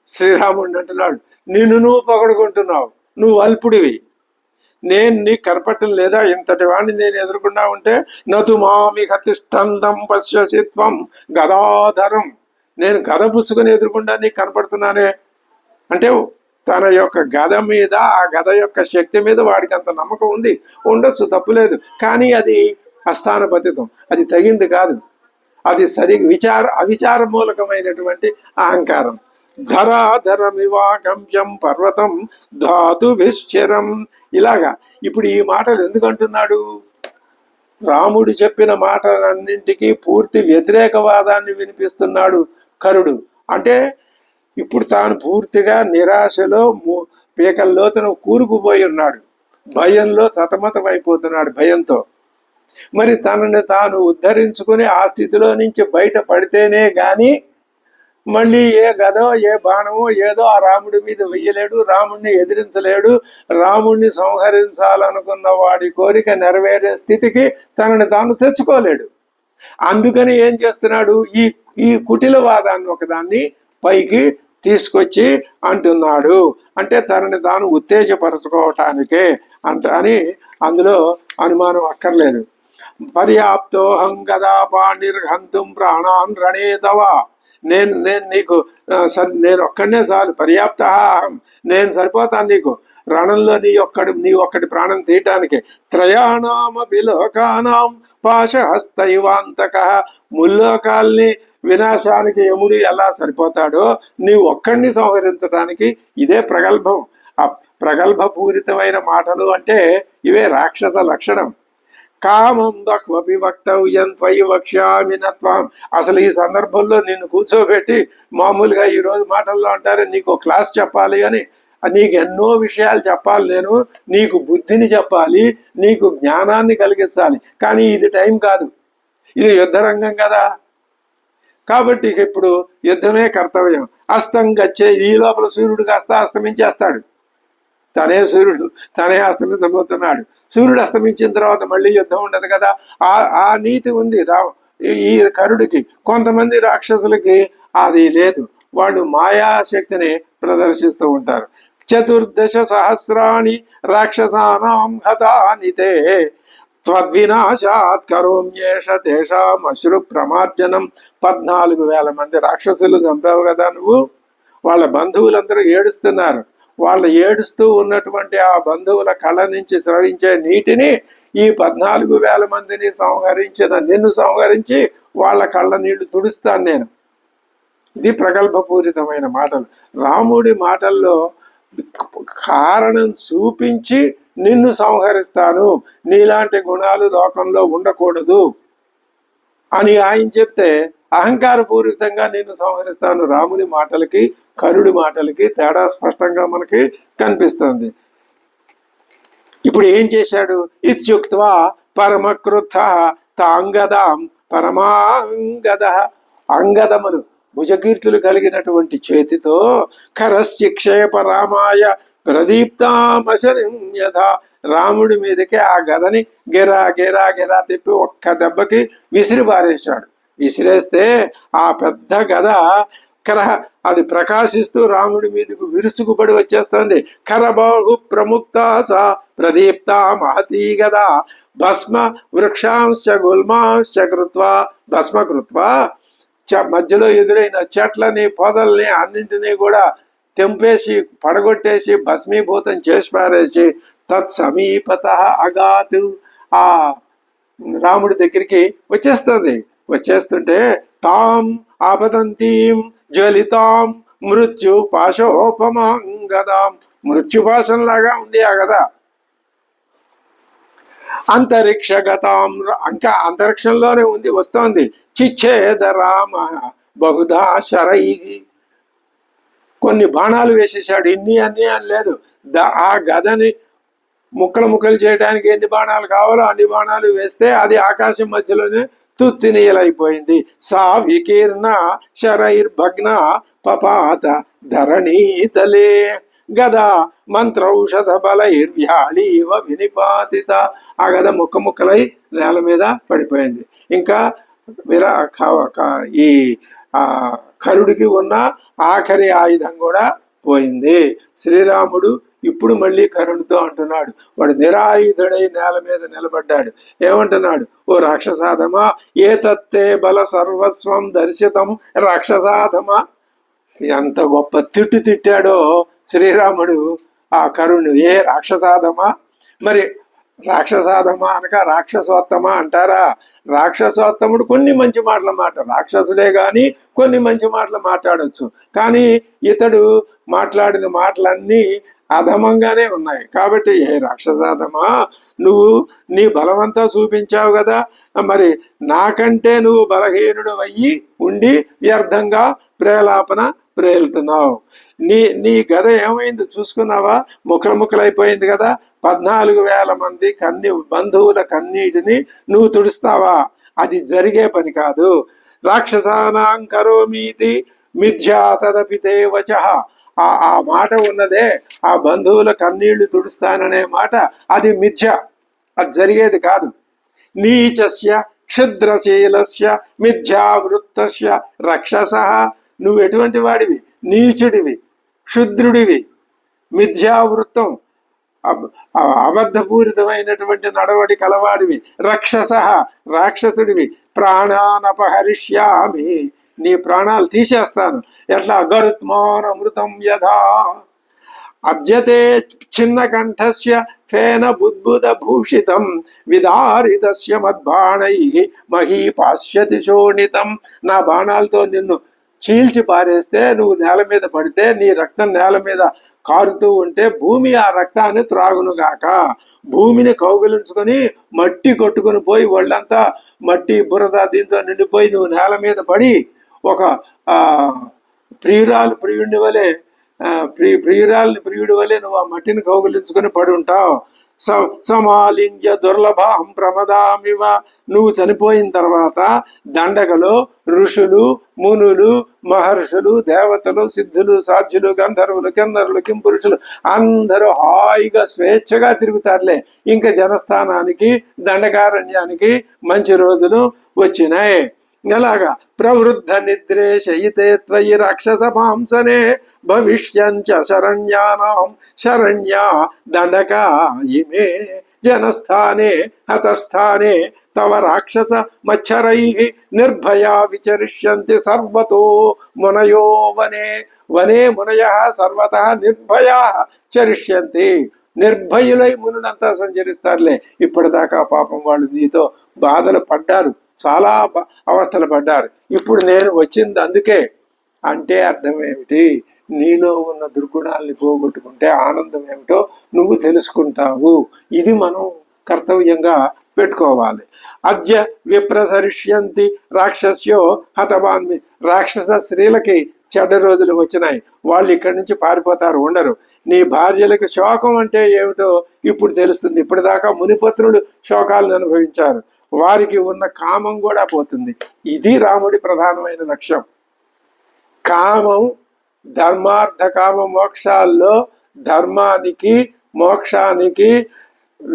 శ్రీరాముడిని అంటున్నాడు. నువ్వు పొగడుకుంటున్నావు, నువ్వు అల్పుడివి, నేను నీకు కనపట్టం లేదా? ఇంతటి వాడిని నేను ఎదుర్కొన్నా ఉంటే నతు మామి కతిష్టందం పశ్యసిత్వం గదాధరం, నేను గద పుసుకుని ఎదుర్కొంటా నీకు కనపడుతున్నానే అంటే తన యొక్క గద మీద, ఆ గద యొక్క శక్తి మీద వాడికి అంత నమ్మకం ఉంది. ఉండొచ్చు, తప్పులేదు. కానీ అది అస్థానపతితం, అది తగింది కాదు. అది అవిచార మూలకమైనటువంటి అహంకారం. ధరాధరమివాకంశం పర్వతం ధాతుభిశ్చరం. ఇలాగా ఇప్పుడు ఈ మాటలు ఎందుకు అంటున్నాడు? రాముడు చెప్పిన మాటలన్నింటికీ పూర్తి వ్యతిరేకవాదాన్ని వినిపిస్తున్నాడు కరుడు. అంటే ఇప్పుడు తాను పూర్తిగా నిరాశలో పీకల్లోతను కూరుకుపోయి ఉన్నాడు, భయంలో సతమతమైపోతున్నాడు భయంతో. మరి తనని తాను ఉద్ధరించుకుని ఆ స్థితిలో నుంచి బయట పడితేనే గాని మళ్ళీ ఏ గదో ఏ బాణమో ఏదో ఆ రాముడి మీద వెయ్యలేడు, రాముడిని ఎదిరించలేడు. రాముడిని సంహరించాలనుకున్న వాడి కోరిక నెరవేరే స్థితికి తనని తాను తెచ్చుకోలేడు. అందుకని ఏం చేస్తున్నాడు? ఈ కుటిలవాదాన్ని ఒకదాన్ని పైకి తీసుకొచ్చి అంటున్నాడు. అంటే తనని తాను ఉత్తేజపరచుకోవటానికే అని అందులో అనుమానం అక్కర్లేదు. పర్యాప్తోహం గదా పాణిర్హంతుం ప్రాణాన్ రణేతవా. నేను నీకు నేను ఒక్కడనే చాలు. పర్యాప్త నేను సరిపోతాను నీకు రణంలో నీ ఒక్కడి ప్రాణం తీయటానికి. త్రయాణామపి లోకానాం పాశహస్తైవాంతక. ముల్లోకాల్ని వినాశానికి యముడు ఎలా సరిపోతాడో నీవు ఒక్కడిని సంహరించడానికి ఇదే ప్రగల్భం. ఆ ప్రగల్భపూరితమైన మాటలు అంటే ఇవే రాక్షస లక్షణం. కామం బహ్వపి వక్తవ్యం త్వయి వక్ష్యామి నత్వం. అసలు ఈ సందర్భంలో నిన్ను కూర్చోబెట్టి మామూలుగా ఈరోజు మాటల్లో అంటారు నీకు క్లాస్ చెప్పాలి అని, నీకు ఎన్నో విషయాలు చెప్పాలి, నేను నీకు బుద్ధిని చెప్పాలి, నీకు జ్ఞానాన్ని కలిగించాలి. కానీ ఇది టైం కాదు, ఇది యుద్ధరంగం కదా. కాబట్టి ఇప్పుడు యుద్ధమే కర్తవ్యం. అస్తం గచ్చే, ఈ లోపల సూర్యుడు కాస్త అస్తమించేస్తాడు. తనే అస్తమించబోతున్నాడు. సూర్యుడు అస్తమించిన తర్వాత మళ్ళీ యుద్ధం ఉండదు కదా. ఆ నీతి ఉంది ఈ కరుడికి. కొంతమంది రాక్షసులకి అది లేదు, వాళ్ళు మాయాశక్తిని ప్రదర్శిస్తూ ఉంటారు. 14 సహస్రాణి రాక్షసానాం హతానితే త్వద్వినాశాత్ కరోమ్యేష తేషాం అశ్రు ప్రమార్జనం. 14,000 మంది రాక్షసులు చంపావు కదా నువ్వు. వాళ్ళ బంధువులందరూ ఏడుస్తున్నారు. వాళ్ళు ఏడుస్తూ ఉన్నటువంటి ఆ బంధువుల కళ్ళ నుంచి స్రవించే నీటిని ఈ 14,000 మందిని నిన్ను సంహరించి వాళ్ళ కళ్ళ నీళ్లు తుడుస్తాను నేను. ఇది ప్రగల్భపూరితమైన మాటలు. రాముడి మాటల్లో కారణం చూపించి నిన్ను సంహరిస్తాను, నీలాంటి గుణాలు లోకంలో ఉండకూడదు అని ఆయన చెప్తే అహంకారపూరితంగా నిన్ను సంహరిస్తాను. రాముని మాటలకి కరుడి మాటలకి తేడా స్పష్టంగా మనకి కనిపిస్తుంది. ఇప్పుడు ఏం చేశాడు? ఇత్యుక్త్వా పరమక్రుద్ధ తాంగదాం పరమాంగద. అంగదములు భుజకీర్తులు కలిగినటువంటి చేతితో కరశ్చిక్షేప రామాయ ప్రదీప్తామశరం యథా. రాముడి మీదకి ఆ గదని గిరా గిరా గిరా తిప్పి ఒక్క దెబ్బకి విసిరి పారేశాడు. విసిరేస్తే ఆ పెద్ద గద అది ప్రకాశిస్తూ రాముడి మీదకు విరుచుకుపడి వచ్చేస్తుంది. కరబాహు ప్రముక్త సా ప్రదీప్త మహతీ గదా భస్మ వృక్షాంశ గుల్మాంశ కృత్వా. భస్మ కృత్వా, మధ్యలో ఎదురైన చెట్లని పొదల్ని అన్నింటినీ కూడా తెంపేసి పడగొట్టేసి భస్మీభూతం చేసి పారేసి తత్సమీపత అగాతు. ఆ రాముడి దగ్గరికి వచ్చేస్తుంటే తాం ఆపదంతీం జ్వలితాం మృత్యు పాశోపమాంగదాం. మృత్యుపాసనలాగా ఉంది ఆ గద. అంతరిక్షగతాం, ఇంకా అంతరిక్షంలోనే ఉంది, వస్తోంది. చిచ్ఛేద రామ బహుధా శరై, కొన్ని బాణాలు వేసేసాడు. ఇన్ని అన్ని అని లేదు, ఆ గదని ముక్కలు ముక్కలు చేయడానికి ఎన్ని బాణాలు కావాలో అన్ని బాణాలు వేస్తే అది ఆకాశం మధ్యలోనే తుత్తినీయలైపోయింది. సా వికీర్ణ శరైర్భగ్న పపాత ధరణీతలే గదా మంత్రౌషధ బలైర్వ్యాళీవ వినిపాతిత. ఆ గద ముక్క ముక్కలై నేల మీద పడిపోయింది. ఇంకా ఈ కరుడికి ఉన్న ఆఖరి ఆయుధం కూడా పోయింది. శ్రీరాముడు ఇప్పుడు మళ్ళీ కరుణుతో అంటున్నాడు. వాడు నిరాయుధుడై నేల మీద నిలబడ్డాడు. ఏమంటున్నాడు? ఓ రాక్షసాధమా, ఏ తత్తే బల సర్వస్వం దర్శితం రాక్షసాధమా. ఎంత గొప్ప తిట్టు తిట్టాడో శ్రీరాముడు ఆ కరుణ్. ఏ రాక్షసాధమా, మరి రాక్షసాధమా అనక రాక్షసోత్తమా అంటారా? రాక్షసోత్తముడు కొన్ని మంచి మాటలు రాక్షసుడే గాని కొన్ని మంచి మాటలు మాట్లాడచ్చు. కానీ ఇతడు మాట్లాడిన మాటలన్నీ అధమంగానే ఉన్నాయి. కాబట్టి ఏ రాక్షసాధమా, నువ్వు నీ బలమంతా చూపించావు కదా, మరి నాకంటే నువ్వు బలహీనుడు అయ్యి ఉండి వ్యర్థంగా ప్రేలాపన ప్రేలుతున్నావు. నీ గద ఏమైంది చూసుకున్నావా? ముక్కలు ముక్కలైపోయింది కదా. 14,000 మంది బంధువుల కన్నీటిని నువ్వు తుడుస్తావా? అది జరిగే పని కాదు. రాక్షసానాం కరోమీతి మిథ్యా తదపితే వచః. ఆ మాట ఉన్నదే, ఆ బంధువుల కన్నీళ్లు తుడుస్తాననే మాట, అది మిథ్య, అది జరిగేది కాదు. నీచస్య క్షుద్రశీలస్య మిథ్యావృత్తస్య రక్షసః. నువ్వు ఎటువంటి వాడివి? నీచుడివి, క్షుద్రుడివి, మిథ్యావృత్తం, అబద్ధపూరితమైనటువంటి నడవడి కలవాడివి, రక్షసః రాక్షసుడివి. ప్రాణానపహరిష్యామి, నీ ప్రాణాలు తీసేస్తాను. ఎట్లా? గరుత్మాన్ అమృతం యథా అద్యతే చిన్న కంఠస్య ఫేన బుద్బుద భూషితం విదారితస్య మద్బాణై మహీపాస్యతి శోణితం. నా బాణాలతో నిన్ను చీల్చి పారేస్తే, నువ్వు నేల మీద పడితే, నీ రక్తం నేల మీద కారుతూ ఉంటే భూమి ఆ రక్తాన్ని త్రాగునుగాక. భూమిని కౌగిలించుకొని మట్టి కొట్టుకుని పోయి ఒళ్ళంతా మట్టి బురద దీంతో నిండిపోయి నువ్వు నేల మీద పడి ఒక ప్రియుడిని వలె నువ్వు ఆ మట్టిని కౌగిలించుకొని పడి ఉంటావు. సమాలింగ్య దుర్లభం ప్రమదామివ. నువ్వు చనిపోయిన తర్వాత దండగలో ఋషులు, మునులు, మహర్షులు, దేవతలు, సిద్ధులు, సాధ్యులు, గంధర్వులు, కిన్నరులు, కింపురుషులు అందరూ హాయిగా స్వేచ్ఛగా తిరుగుతారులే. ఇంకా జనస్థానానికి, దండకారణ్యానికి మంచి రోజులు వచ్చినాయి. ఎలాగా? ప్రవృద్ధ నిద్రే శయితే త్వయి రాక్షస పాంసనే భవిష్యంచ శరణ్యానాం శరణ్యా దండకా ఇమే జనస్థానే హతస్థానే తవ రాక్షస మచ్చరై నిర్భయా విచరిష్యంతి సర్వతో మునయో వనే. వనే మునయ సర్వత నిర్భయా చరిష్యంతి. నిర్భయులై మునులంతా సంచరిస్తారులే. ఇప్పటిదాకా పాపం వాళ్ళు నీతో బాధలు పడ్డారు, చాలా అవస్థలు పడ్డారు. ఇప్పుడు నేను వచ్చింది అందుకే. అంటే అర్థం ఏమిటి? నీలో ఉన్న దుర్గుణాలని పోగొట్టుకుంటే ఆనందం ఏమిటో నువ్వు తెలుసుకుంటావు. ఇది మనం కర్తవ్యంగా పెట్టుకోవాలి. అద్య విప్రసరిష్యంతి రాక్షస్యో హతబాన్మి. రాక్షస స్త్రీలకి చెడ్డ రోజులు వచ్చినాయి. వాళ్ళు ఇక్కడి నుంచి పారిపోతారు, ఉండరు. నీ భార్యలకు శోకం అంటే ఏమిటో ఇప్పుడు తెలుస్తుంది. ఇప్పటిదాకా మునిపత్రులు శోకాలను అనుభవించారు. వారికి ఉన్న కామం కూడా పోతుంది. ఇది రాముడి ప్రధానమైన లక్ష్యం. కామం, ధర్మార్థ కామ మోక్షాల్లో ధర్మానికి మోక్షానికి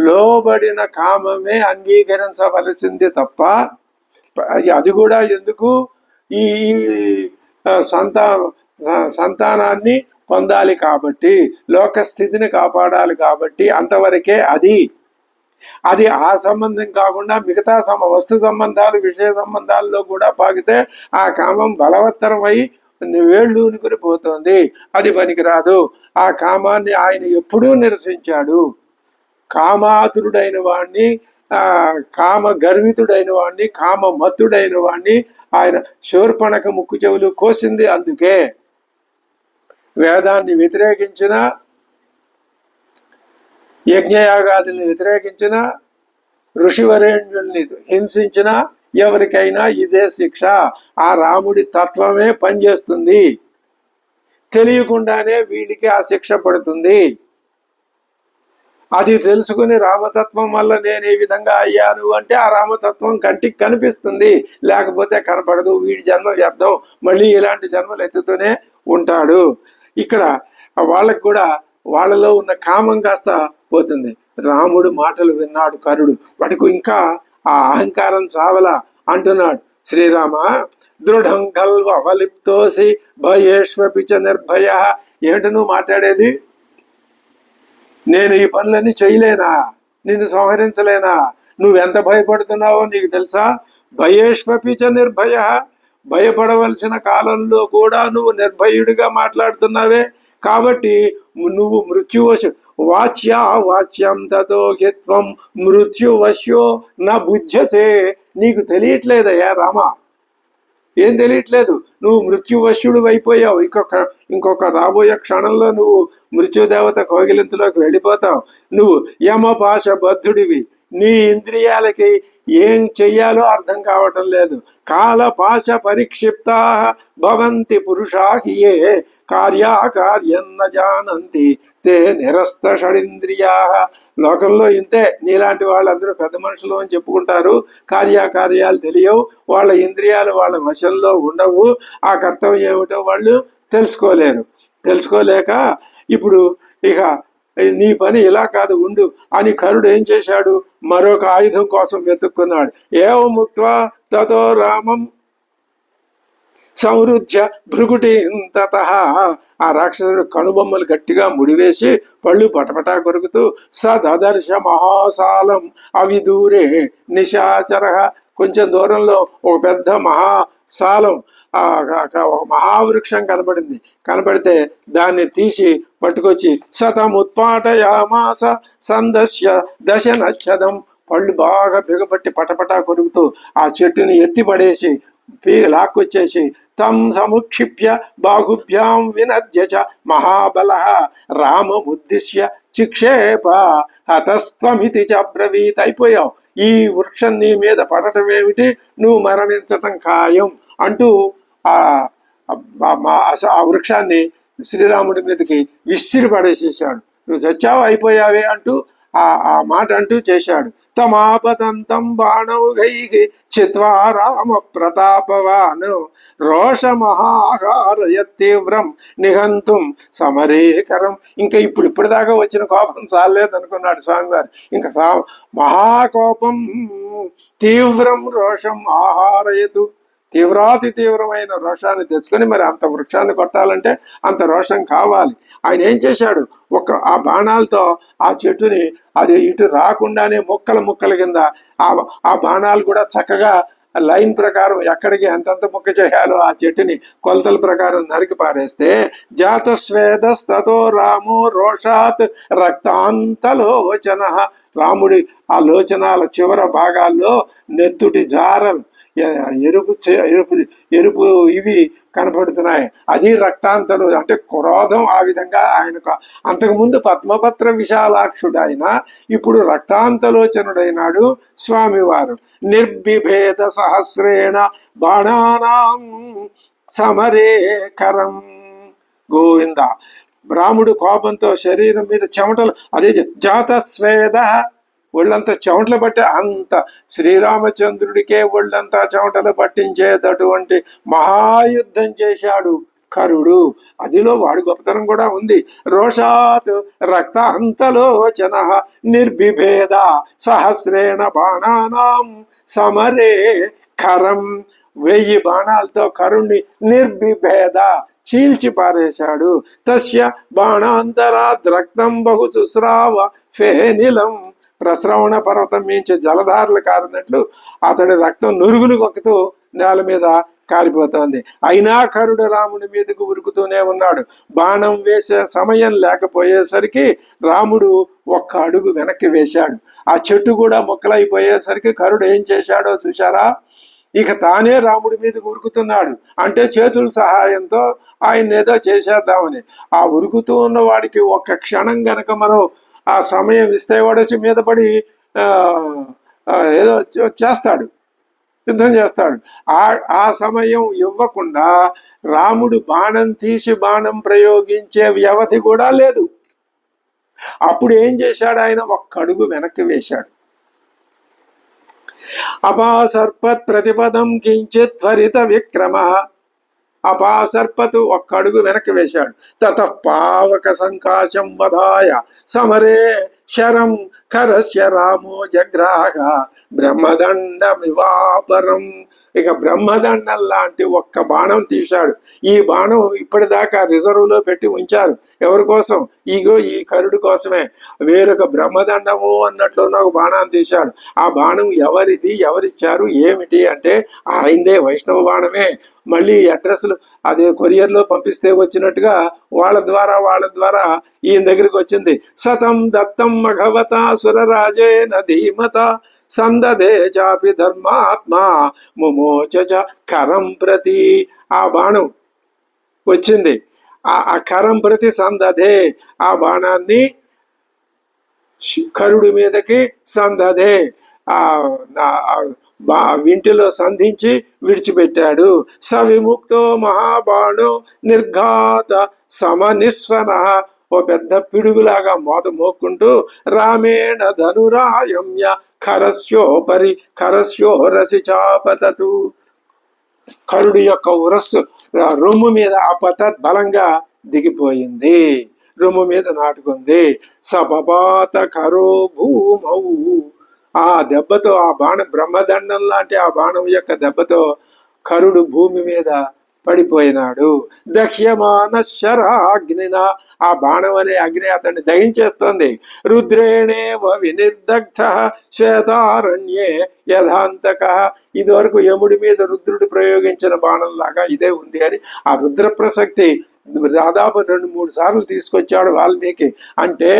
లోబడిన కామమే అంగీకరించవలసింది తప్ప, అది కూడా ఎందుకు? ఈ సంతానాన్ని పొందాలి కాబట్టి, లోకస్థితిని కాపాడాలి కాబట్టి అంతవరకే. అది ఆ సంబంధం కాకుండా మిగతా వస్తు సంబంధాలు, విషయ సంబంధాల్లో కూడా పాకితే ఆ కామం బలవత్తరమై వేళ్ళూనుకుని పోతుంది. అది పనికిరాదు. ఆ కామాన్ని ఆయన ఎప్పుడూ నిరసించాడు. కామాతురుడైన వాణ్ణి, కామ గర్వితుడైన వాణ్ణి, కామ మత్తుడైన వాణ్ణి ఆయన శూర్పణఖ ముక్కు చెవులు కోసింది. అందుకే వేదాన్ని వ్యతిరేకించిన యజ్ఞయాగాదుల్ని వ్యతిరేకించిన, ఋషివరేణ్యుల్ని హింసించిన ఎవరికైనా ఇదే శిక్ష. ఆ రాముడి తత్వమే పనిచేస్తుంది. తెలియకుండానే వీళ్ళకి ఆ శిక్ష పడుతుంది. అది తెలుసుకుని రామతత్వం వల్ల నేను ఈ విధంగా అయ్యాను అంటే ఆ రామతత్వం కంటికి కనిపిస్తుంది, లేకపోతే కనపడదు. వీడి జన్మ వ్యర్థం, మళ్ళీ ఇలాంటి జన్మలు ఎత్తుతూనే ఉంటాడు. ఇక్కడ వాళ్ళకు కూడా వాళ్ళలో ఉన్న కామం కాస్త పోతుంది. రాముడు మాటలు విన్నాడు కరుడు, వాడికి ఇంకా ఆ అహంకారం చావలా. అంటున్నాడు శ్రీరామ, దృఢం కల్వ అవలిప్తోసి భయేష్వపిచ నిర్భయ. ఏమిటి నువ్వు మాట్లాడేది? నేను ఈ పనులన్నీ చేయలేనా? నిన్ను సంహరించలేనా? నువ్వెంత భయపడుతున్నావో నీకు తెలుసా? భయేష్వపిచ నిర్భయ. భయపడవలసిన కాలంలో కూడా నువ్వు నిర్భయుడిగా మాట్లాడుతున్నావే. కాబట్టి నువ్వు మృత్యువశ వాచ్యా వాచ్యం తతో హిత్వం మృత్యువశ్యో నా బుధ్యసే. నీకు తెలియట్లేదయ్యా రామ, ఏం తెలియట్లేదు. నువ్వు మృత్యువశ్యుడు అయిపోయావు. ఇంకొక రాబోయే క్షణంలో నువ్వు మృత్యుదేవత కోగిలింతలోకి వెళ్ళిపోతావు. నువ్వు యమపాశ బద్ధుడివి. నీ ఇంద్రియాలకి ఏం చెయ్యాలో అర్థం కావటం లేదు. కాలపాశ పరిక్షిప్తా భవంతి పురుషా హియే కార్యాకార్యం న జానంతి తే నిరస్త షడింద్రియా. లోకంలో ఇంతే. నీలాంటి వాళ్ళందరూ పెద్ద మనుషులు అని చెప్పుకుంటారు, కార్యాకార్యాలు తెలియవు, వాళ్ళ ఇంద్రియాలు వాళ్ళ వశంలో ఉండవు, ఆ కర్తవ్యం ఏమిటో వాళ్ళు తెలుసుకోలేరు. తెలుసుకోలేక ఇప్పుడు ఇక నీ పని ఇలా కాదు, ఉండు అని కరుడు ఏం చేశాడు? మరొక ఆయుధం కోసం వెతుక్కున్నాడు. ఏవ ముక్త్వా తతో రామం సంరుధ్య భృగుటి తత. ఆ రాక్షసుడు కనుబొమ్మలు గట్టిగా ముడివేసి పళ్ళు పటపటా కొరుకుతూ సదర్శ మహాసాలం అవిదూరే నిశాచర. కొంచెం దూరంలో ఒక పెద్ద మహాసాలం, ఒక మహావృక్షం కనపడింది. కనపడితే దాన్ని తీసి పట్టుకొచ్చి సతముత్పాటయామాస సందస్య దశనచ్చదం. పళ్ళు బాగా బిగపట్టి పటపటా కొరుకుతూ ఆ చెట్టుని ఎత్తి పడేసి లాక్కొచ్చేసి తం సముక్షిప్య బాహుభ్యాం వినద్య చ మహాబల రామముద్దిశ్య చిక్షేప హతస్త్వమితి చ బ్రవీత్. అయిపోయావు, ఈ వృక్షం నీ మీద పడటం ఏమిటి, నువ్వు మరణించటం ఖాయం అంటూ ఆ వృక్షాన్ని శ్రీరాముడి మీదకి విసిరి పడేసేసాడు. నువ్వు సచ్చావు, అయిపోయావే అంటూ ఆ మాట అంటూ చేశాడు. తమాపతంతం బాణౌఘై చిత్వా రామ ప్రతాపవాన్ రోషమహాహారయ తీవ్రం నిహంతుం సమరేకరం. ఇంకా ఇప్పటిదాకా వచ్చిన కోపం చాలేదు అనుకున్నాడు స్వామివారు. ఇంకా మహాకోపం తీవ్రం రోషం ఆహారయతు. తీవ్రాతి తీవ్రమైన రోషాన్ని తెచ్చుకొని మరి అంత వృక్షాన్ని కొట్టాలంటే అంత రోషం కావాలి. ఆయన ఏం చేశాడు? ఆ బాణాలతో ఆ చెట్టుని అది ఇటు రాకుండానే ముక్కల కింద ఆ బాణాలు కూడా చక్కగా లైన్ ప్రకారం ఎక్కడికి ఎంతంత ముక్క చేయాలో ఆ చెట్టుని కొలతల ప్రకారం నరికి పారేస్తే జాతస్వేదస్తతో రామో రోషాత్ రక్తాంతలోచన. రాముడి ఆ లోచనాల చివర భాగాల్లో నెత్తుటి జారలు, ఎరుపు ఇవి కనపడుతున్నాయి. అది రక్తాంతలు అంటే క్రోధం. ఆ విధంగా ఆయనకు అంతకుముందు పద్మపత్ర విశాలాక్షుడు ఆయన, ఇప్పుడు రక్తాంతలోచనుడైనాడు స్వామివారు. నిర్బిభేద సహస్రేణ బాణానాం సమరేకరం. గోవింద. రాముడు కోపంతో శరీరం మీద చెమటలు, అదే జాతస్వేద, ఒళ్ళంతా చెమటలు పట్టే అంత శ్రీరామచంద్రుడికే ఒళ్ళంతా చెమటలు పట్టించేటటువంటి మహాయుద్ధం చేశాడు కరుడు. అదిలో వాడి గొప్పతనం కూడా ఉంది. రోషాత్ రక్తాంతలోచన నిర్బిభేద సహస్రేణ బాణానాం సమరే కరం. 1000 బాణాలతో కరుణ్ణి నిర్బిభేద చీల్చి పారేశాడు. తస్య బాణాంతరాద్ రక్తం బహు శుస్రావ ఫేనిలం. ప్రస్రవణ పర్వతం మించి జలధారలు కారినట్లు అతడి రక్తం నురుగులు కొక్కుతూ నేల మీద కారిపోతోంది. అయినా కరుడు రాముడి మీదకు ఉరుకుతూనే ఉన్నాడు. బాణం వేసే సమయం లేకపోయేసరికి రాముడు ఒక్క అడుగు వెనక్కి వేశాడు. ఆ చెట్టు కూడా మొక్కలైపోయేసరికి కరుడు ఏం చేశాడో చూశారా? ఇక తానే రాముడి మీదకు ఉరుకుతున్నాడు. అంటే చేతుల సహాయంతో ఆయన ఏదో చేసేద్దామని. ఆ ఉరుకుతూ ఉన్న వాడికి ఒక్క క్షణం గనక మనం ఆ సమయం ఇస్తే వాడొచ్చి మీద పడి ఏదో చేస్తాడు, యుద్ధం చేస్తాడు. ఆ సమయం ఇవ్వకుండా రాముడు బాణం తీసి బాణం ప్రయోగించే వ్యవధి కూడా లేదు. అప్పుడు ఏం చేశాడు ఆయన? ఒక్క అడుగు వెనక్కి వేశాడు. అపాసర్పత్ ప్రతిపదం కించిత్ త్వరిత విక్రమ. అపాసర్పతు ఒక్క అడుగు వెనక్కి వేశాడు. తత పావక సంకాశం వధాయ సమరే శరం కరస్య రామో జగ్రాహ బ్రహ్మదండమివాపరం. ఇక బ్రహ్మదండం లాంటి ఒక్క బాణం తీశాడు. ఈ బాణం ఇప్పటిదాకా రిజర్వ్ లో పెట్టి ఉంచారు. ఎవరి కోసం? ఈగో ఈ కరుడు కోసమే. వేరొక బ్రహ్మదండము అన్నట్లు ఒక బాణాన్ని తీశాడు. ఆ బాణం ఎవరిది, ఎవరిచ్చారు, ఏమిటి అంటే ఆయనదే, వైష్ణవ బాణమే. మళ్ళీ అడ్రస్లు అదే కొరియర్లో పంపిస్తే వచ్చినట్టుగా వాళ్ళ ద్వారా ఈయన దగ్గరికి వచ్చింది. సతం దత్తం మఘవత సురరాజేన ధీమత సందదే చాపి ధర్మాత్మా ముమోచ కరం ప్రతి. ఆ బాణం వచ్చింది. ఆ కరం ప్రతి సందదే, ఆ బాణాన్ని కరుడు మీదకి సందదే వింటిలో సంధించి విడిచిపెట్టాడు. సవిముక్తో మహాబాణో నిర్ఘాత సమనిస్వన. ఓ పెద్ద పిడుగులాగా మోకుంటూ రామేణ ధనురాయమ్య ఖరస్యోపరి ఖరస్యోరసి చాపతు. కరుడు యొక్క ఉరస్సు రొమ్ము మీద ఆ పతత్ బలంగా దిగిపోయింది, రొమ్ము మీద నాటుకుంది. సపపాత కరో భూమౌ. ఆ దెబ్బతో, ఆ బాణం బ్రహ్మదండం లాంటి ఆ బాణం యొక్క దెబ్బతో కరుడు భూమి మీద పడిపోయినాడు. దహ్యమాన శరాగ్నిన. ఆ బాణం అనే అగ్ని అతన్ని దహించేస్తుంది. రుద్రేణేవ వినిర్దగ్ధ శ్వేతారణ్యే యథాంతక. ఇది వరకు యముడి మీద రుద్రుడు ప్రయోగించిన బాణం లాగా ఇదే ఉంది అని ఆ రుద్ర ప్రసక్తి దాదాపు 2-3 సార్లు తీసుకొచ్చాడు వాల్మీకి. అంటే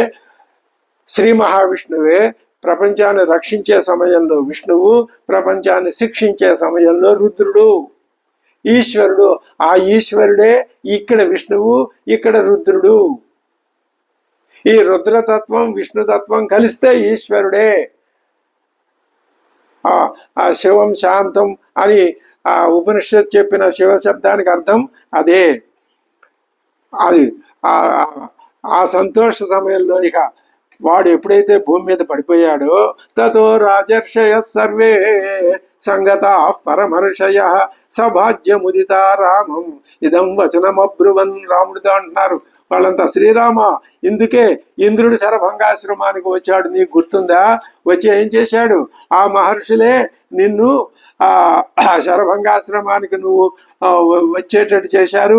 శ్రీ మహావిష్ణువే ప్రపంచాన్ని రక్షించే సమయంలో విష్ణువు, ప్రపంచాన్ని శిక్షించే సమయంలో రుద్రుడు, ఈశ్వరుడు. ఆ ఈశ్వరుడే ఇక్కడ విష్ణువు, ఇక్కడ రుద్రుడు. ఈ రుద్రతత్వం విష్ణుతత్వం కలిస్తే ఈశ్వరుడే. ఆ శివం శాంతం అని ఆ ఉపనిషత్ చెప్పిన శివ శబ్దానికి అర్థం అదే. అది ఆ సంతోష సమయంలో ఇక వాడు ఎప్పుడైతే భూమి మీద పడిపోయాడో తతో రాజర్షయ సర్వే సంగత పరమర్షయ సభాజ్యముదిత రామం ఇదం వచనమబ్రువన్. రాముడితో అంటున్నారు వాళ్ళంతా, శ్రీరామ ఇందుకే ఇంద్రుడు శరభంగాశ్రమానికి వచ్చాడు, నీకు గుర్తుందా? వచ్చి ఏం చేశాడు? ఆ మహర్షులే నిన్ను శరభంగాశ్రమానికి నువ్వు వచ్చేటట్టు చేశారు.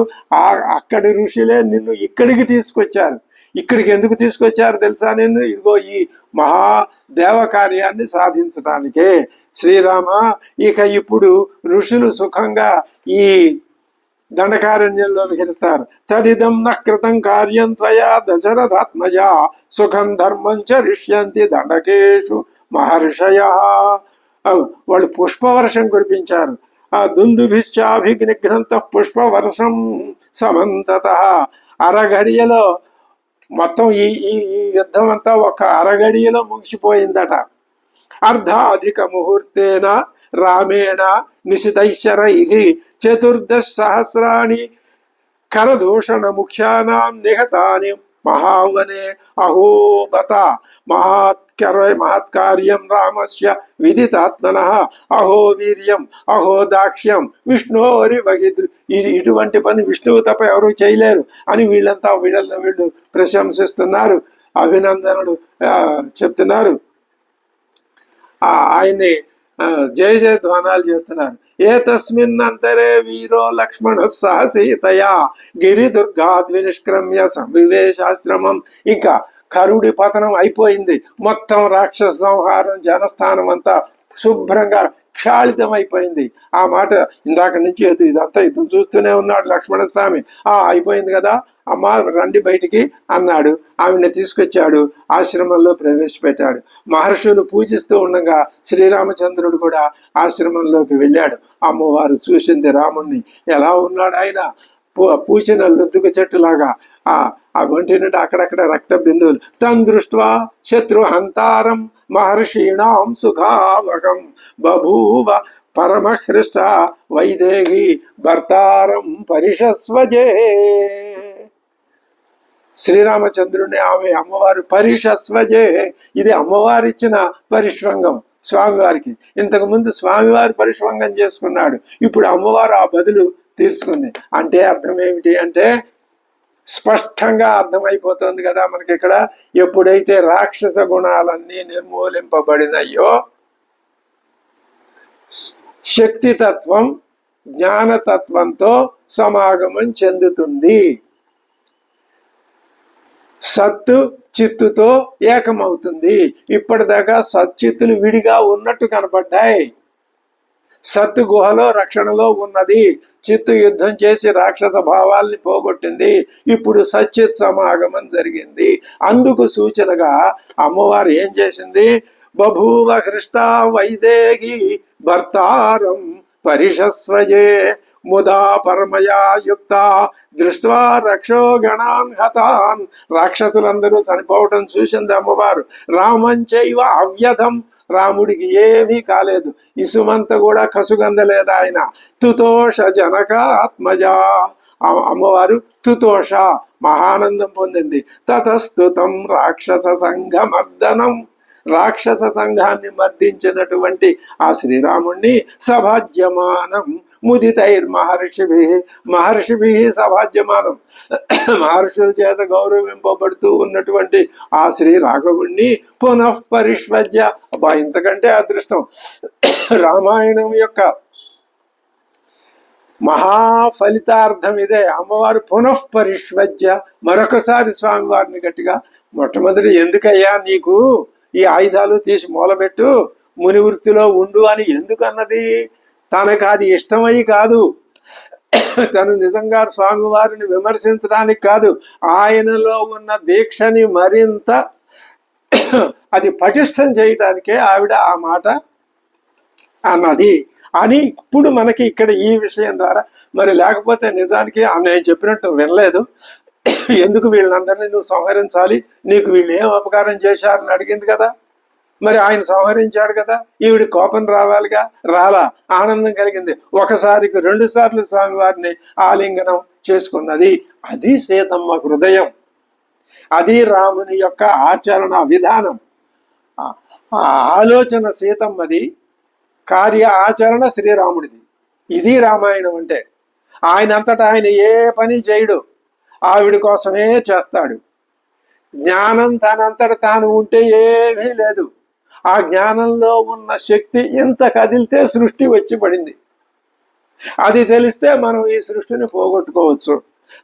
అక్కడి ఋషులే నిన్ను ఇక్కడికి తీసుకొచ్చారు. ఇక్కడికి ఎందుకు తీసుకొచ్చారు తెలుసా? నేను ఇదిగో ఈ మహాదేవ కార్యాన్ని సాధించడానికే. శ్రీరామ ఇక ఇప్పుడు ఋషులు సుఖంగా ఈ దండకారణ్యంలో విహరిస్తారు. తదిదం నకృతం కార్యం త్వయా దశరథాత్మజ సుఖం ధర్మం చరిష్యంతి దండకేషు మహర్షయ. వాళ్ళు పుష్పవర్షం కురిపించారు. దుందుభిశ్చాభినిఘ్నంత పుష్పవర్షం సమంతత. అరగడియలో మొత్తం ఈ యుద్ధం అంతా ఒక అరగడియలో ముగిసిపోయిందట. అర్ధాధిక ముహూర్తేన రామేణ నిశితైశ్వరై చతుర్దశ సహస్రాణి కరదూషణ ముఖ్యానాం నిహతాని మహావనే. అహోబత మహత్కార్యం రామస్య విదితాత్మనః. అహో వీర్యం అహో దాక్ష్యం విష్ణోరి వగిద్రు. ఇటువంటి పని విష్ణువు తప్ప ఎవరు చేయలేరు అని వీళ్ళంతా వీళ్ళు ప్రశంసిస్తున్నారు, అభినందనలు చెప్తున్నారు, ఆయన్ని జయ జయధ్వానాలు చేస్తున్నారు. ఏ తస్మిన్ అంతరే వీరో లక్ష్మణ సహ సీతయా గిరిదుర్గాద్వినిష్క్రమ్య సంవివేశాశ్రమం. ఇంకా కరుడి పతనం అయిపోయింది. మొత్తం రాక్షస సంహారం, జనస్థానం అంతా శుభ్రంగా క్షాళితం అయిపోయింది. ఆ మాట ఇందాక నుంచి ఇదంతా ఇతను చూస్తూనే ఉన్నాడు లక్ష్మణ స్వామి. అయిపోయింది కదా అమ్మ రండి బయటికి అన్నాడు. ఆమెను తీసుకొచ్చాడు, ఆశ్రమంలో ప్రవేశపెట్టాడు. మహర్షులు పూజిస్తూ ఉండగా శ్రీరామచంద్రుడు కూడా ఆశ్రమంలోకి వెళ్ళాడు. అమ్మవారు చూసింది రాముణ్ణి. ఎలా ఉన్నాడు ఆయన? పూసిన లొద్దుక చెట్టులాగా. ఆ ఒంటి నుండి అక్కడక్కడ రక్త బిందువులు. తం దృష్ట్వా శత్రుహంతారం మహర్షీణాం సుఖావహం బభూవ పరమహృష్ట వైదేహి భర్తారం పరిషస్వజే. శ్రీరామచంద్రుని ఆమె అమ్మవారు పరిషస్వజే. ఇది అమ్మవారు ఇచ్చిన పరిష్వంగం స్వామివారికి. ఇంతకుముందు స్వామివారు పరిష్వంగం చేసుకున్నాడు, ఇప్పుడు అమ్మవారు ఆ బదులు తీర్చుకుంది. అంటే అర్థం ఏమిటి అంటే స్పష్టంగా అర్థమైపోతుంది కదా మనకి ఇక్కడ. ఎప్పుడైతే రాక్షస గుణాలన్నీ నిర్మూలింపబడినయో శక్తితత్వం జ్ఞానతత్వంతో సమాగమం చెందుతుంది. సత్తు చిత్తుతో ఏకమవుతుంది. ఇప్పటిదాకా సచ్చిత్తులు విడిగా ఉన్నట్టు కనపడ్డాయి. సత్తు గుహలో రక్షణలో ఉన్నది, చిత్తు యుద్ధం చేసి రాక్షస భావాల్ని పోగొట్టింది. ఇప్పుడు సచ్చిత్ సమాగమం జరిగింది. అందుకు సూచనగా అమ్మవారు ఏం చేసింది? బభూవ హృష్టా వైదేహి భర్తారం పరిషస్వజే ముదా పరమయా యుక్త దృష్ట్వా రక్షో గణాన్ హతాన్. రాక్షసులందరూ చనిపోవటం చూసింది అమ్మవారు. రామంచైవ అవ్యధం, రాముడికి ఏమీ కాలేదు, ఇసుమంత కూడా కసుగందలేదు ఆయన. తుతోష జనక ఆత్మజా, అమ్మవారు తుతోష మహానందం పొందింది. తతస్తుతం రాక్షస సంఘమర్దనం, రాక్షస సంఘాన్ని మర్దించినటువంటి ఆ శ్రీరాముణ్ణి సభాజ్యమానం ముదితైర్ మహర్షిభి, మహర్షిభి సభాజ్యమానం, మహర్షుల చేత గౌరవింపబడుతూ ఉన్నటువంటి ఆ శ్రీ రాఘవుణ్ణి పునఃపరిష్వజ్య. అబ్బా, ఇంతకంటే అదృష్టం. రామాయణం యొక్క మహాఫలితార్థం ఇదే. అమ్మవారు పునఃపరిష్వజ్య, మరొకసారి స్వామివారిని గట్టిగా మొట్టమొదటి ఎందుకయ్యా నీకు ఈ ఆయుధాలు తీసి మూలబెట్టు, ముని వృత్తిలో ఉండు అని ఎందుకు అన్నది? తనకు అది ఇష్టమై కాదు, తను నిజంగా స్వామివారిని విమర్శించడానికి కాదు, ఆయనలో ఉన్న దీక్షని మరింత అది పటిష్టం చేయటానికే ఆవిడ ఆ మాట అన్నది అని ఇప్పుడు మనకి ఇక్కడ ఈ విషయం ద్వారా. మరి లేకపోతే నిజానికి నేను చెప్పినట్టు వినలేదు, ఎందుకు వీళ్ళందరినీ నువ్వు సంహరించాలి, నీకు వీళ్ళు ఏం అపకారం చేశారని అడిగింది కదా. మరి ఆయన సంహరించాడు కదా, ఈవిడి కోపం రావాలిగా, రాలా, ఆనందం కలిగింది. ఒకసారికి 2 సార్లు స్వామివారిని ఆలింగనం చేసుకున్నది. అది సీతమ్మ హృదయం, అది రాముని యొక్క ఆచరణ విధానం. ఆలోచన సీతమ్మది, కార్య ఆచరణ శ్రీరాముడిది. ఇది రామాయణం అంటే. ఆయన అంతటా ఆయన ఏ పని చేయడు, ఆవిడ కోసమే చేస్తాడు. జ్ఞానం తనంతట తాను ఉంటే ఏమీ లేదు. ఆ జ్ఞానంలో ఉన్న శక్తి ఇంత కదిలితే సృష్టి వచ్చి పడింది. అది తెలిస్తే మనం ఈ సృష్టిని పోగొట్టుకోవచ్చు.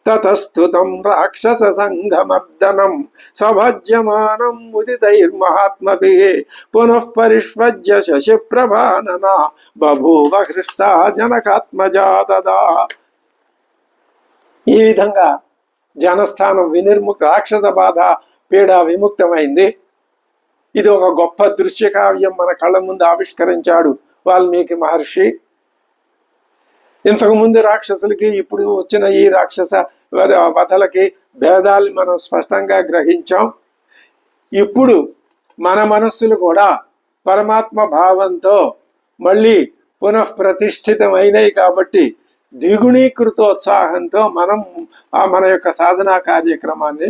తతస్తుతం రాక్షస సంఘమర్దనం సభజ్యమానం ముదితైర్మహాత్మభి పునఃపరిష్వజ్య శశిప్రభానన బభూవ హృష్టా జనకాత్మజా తదా. ఈ విధంగా జనస్థానం వినిర్ముక్త, రాక్షస బాధ పీడ విముక్తమైంది. ఇది ఒక గొప్ప దృశ్య కావ్యం మన కళ్ళ ముందు ఆవిష్కరించాడు వాల్మీకి మహర్షి. ఇంతకుముందు రాక్షసులకి ఇప్పుడు వచ్చిన ఈ రాక్షస వధలకి భేదాలు మనం స్పష్టంగా గ్రహించాం. ఇప్పుడు మన మనస్సులు కూడా పరమాత్మ భావంతో మళ్ళీ పునఃప్రతిష్ఠితమైనవి కాబట్టి ద్విగుణీకృతోత్సాహంతో మనం మన యొక్క సాధనా కార్యక్రమాన్ని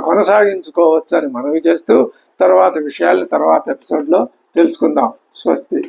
కొనసాగించుకోవచ్చని మనవి చేస్తూ తర్వాత విషయాలు తర్వాత ఎపిసోడ్లో తెలుసుకుందాం. స్వస్తి.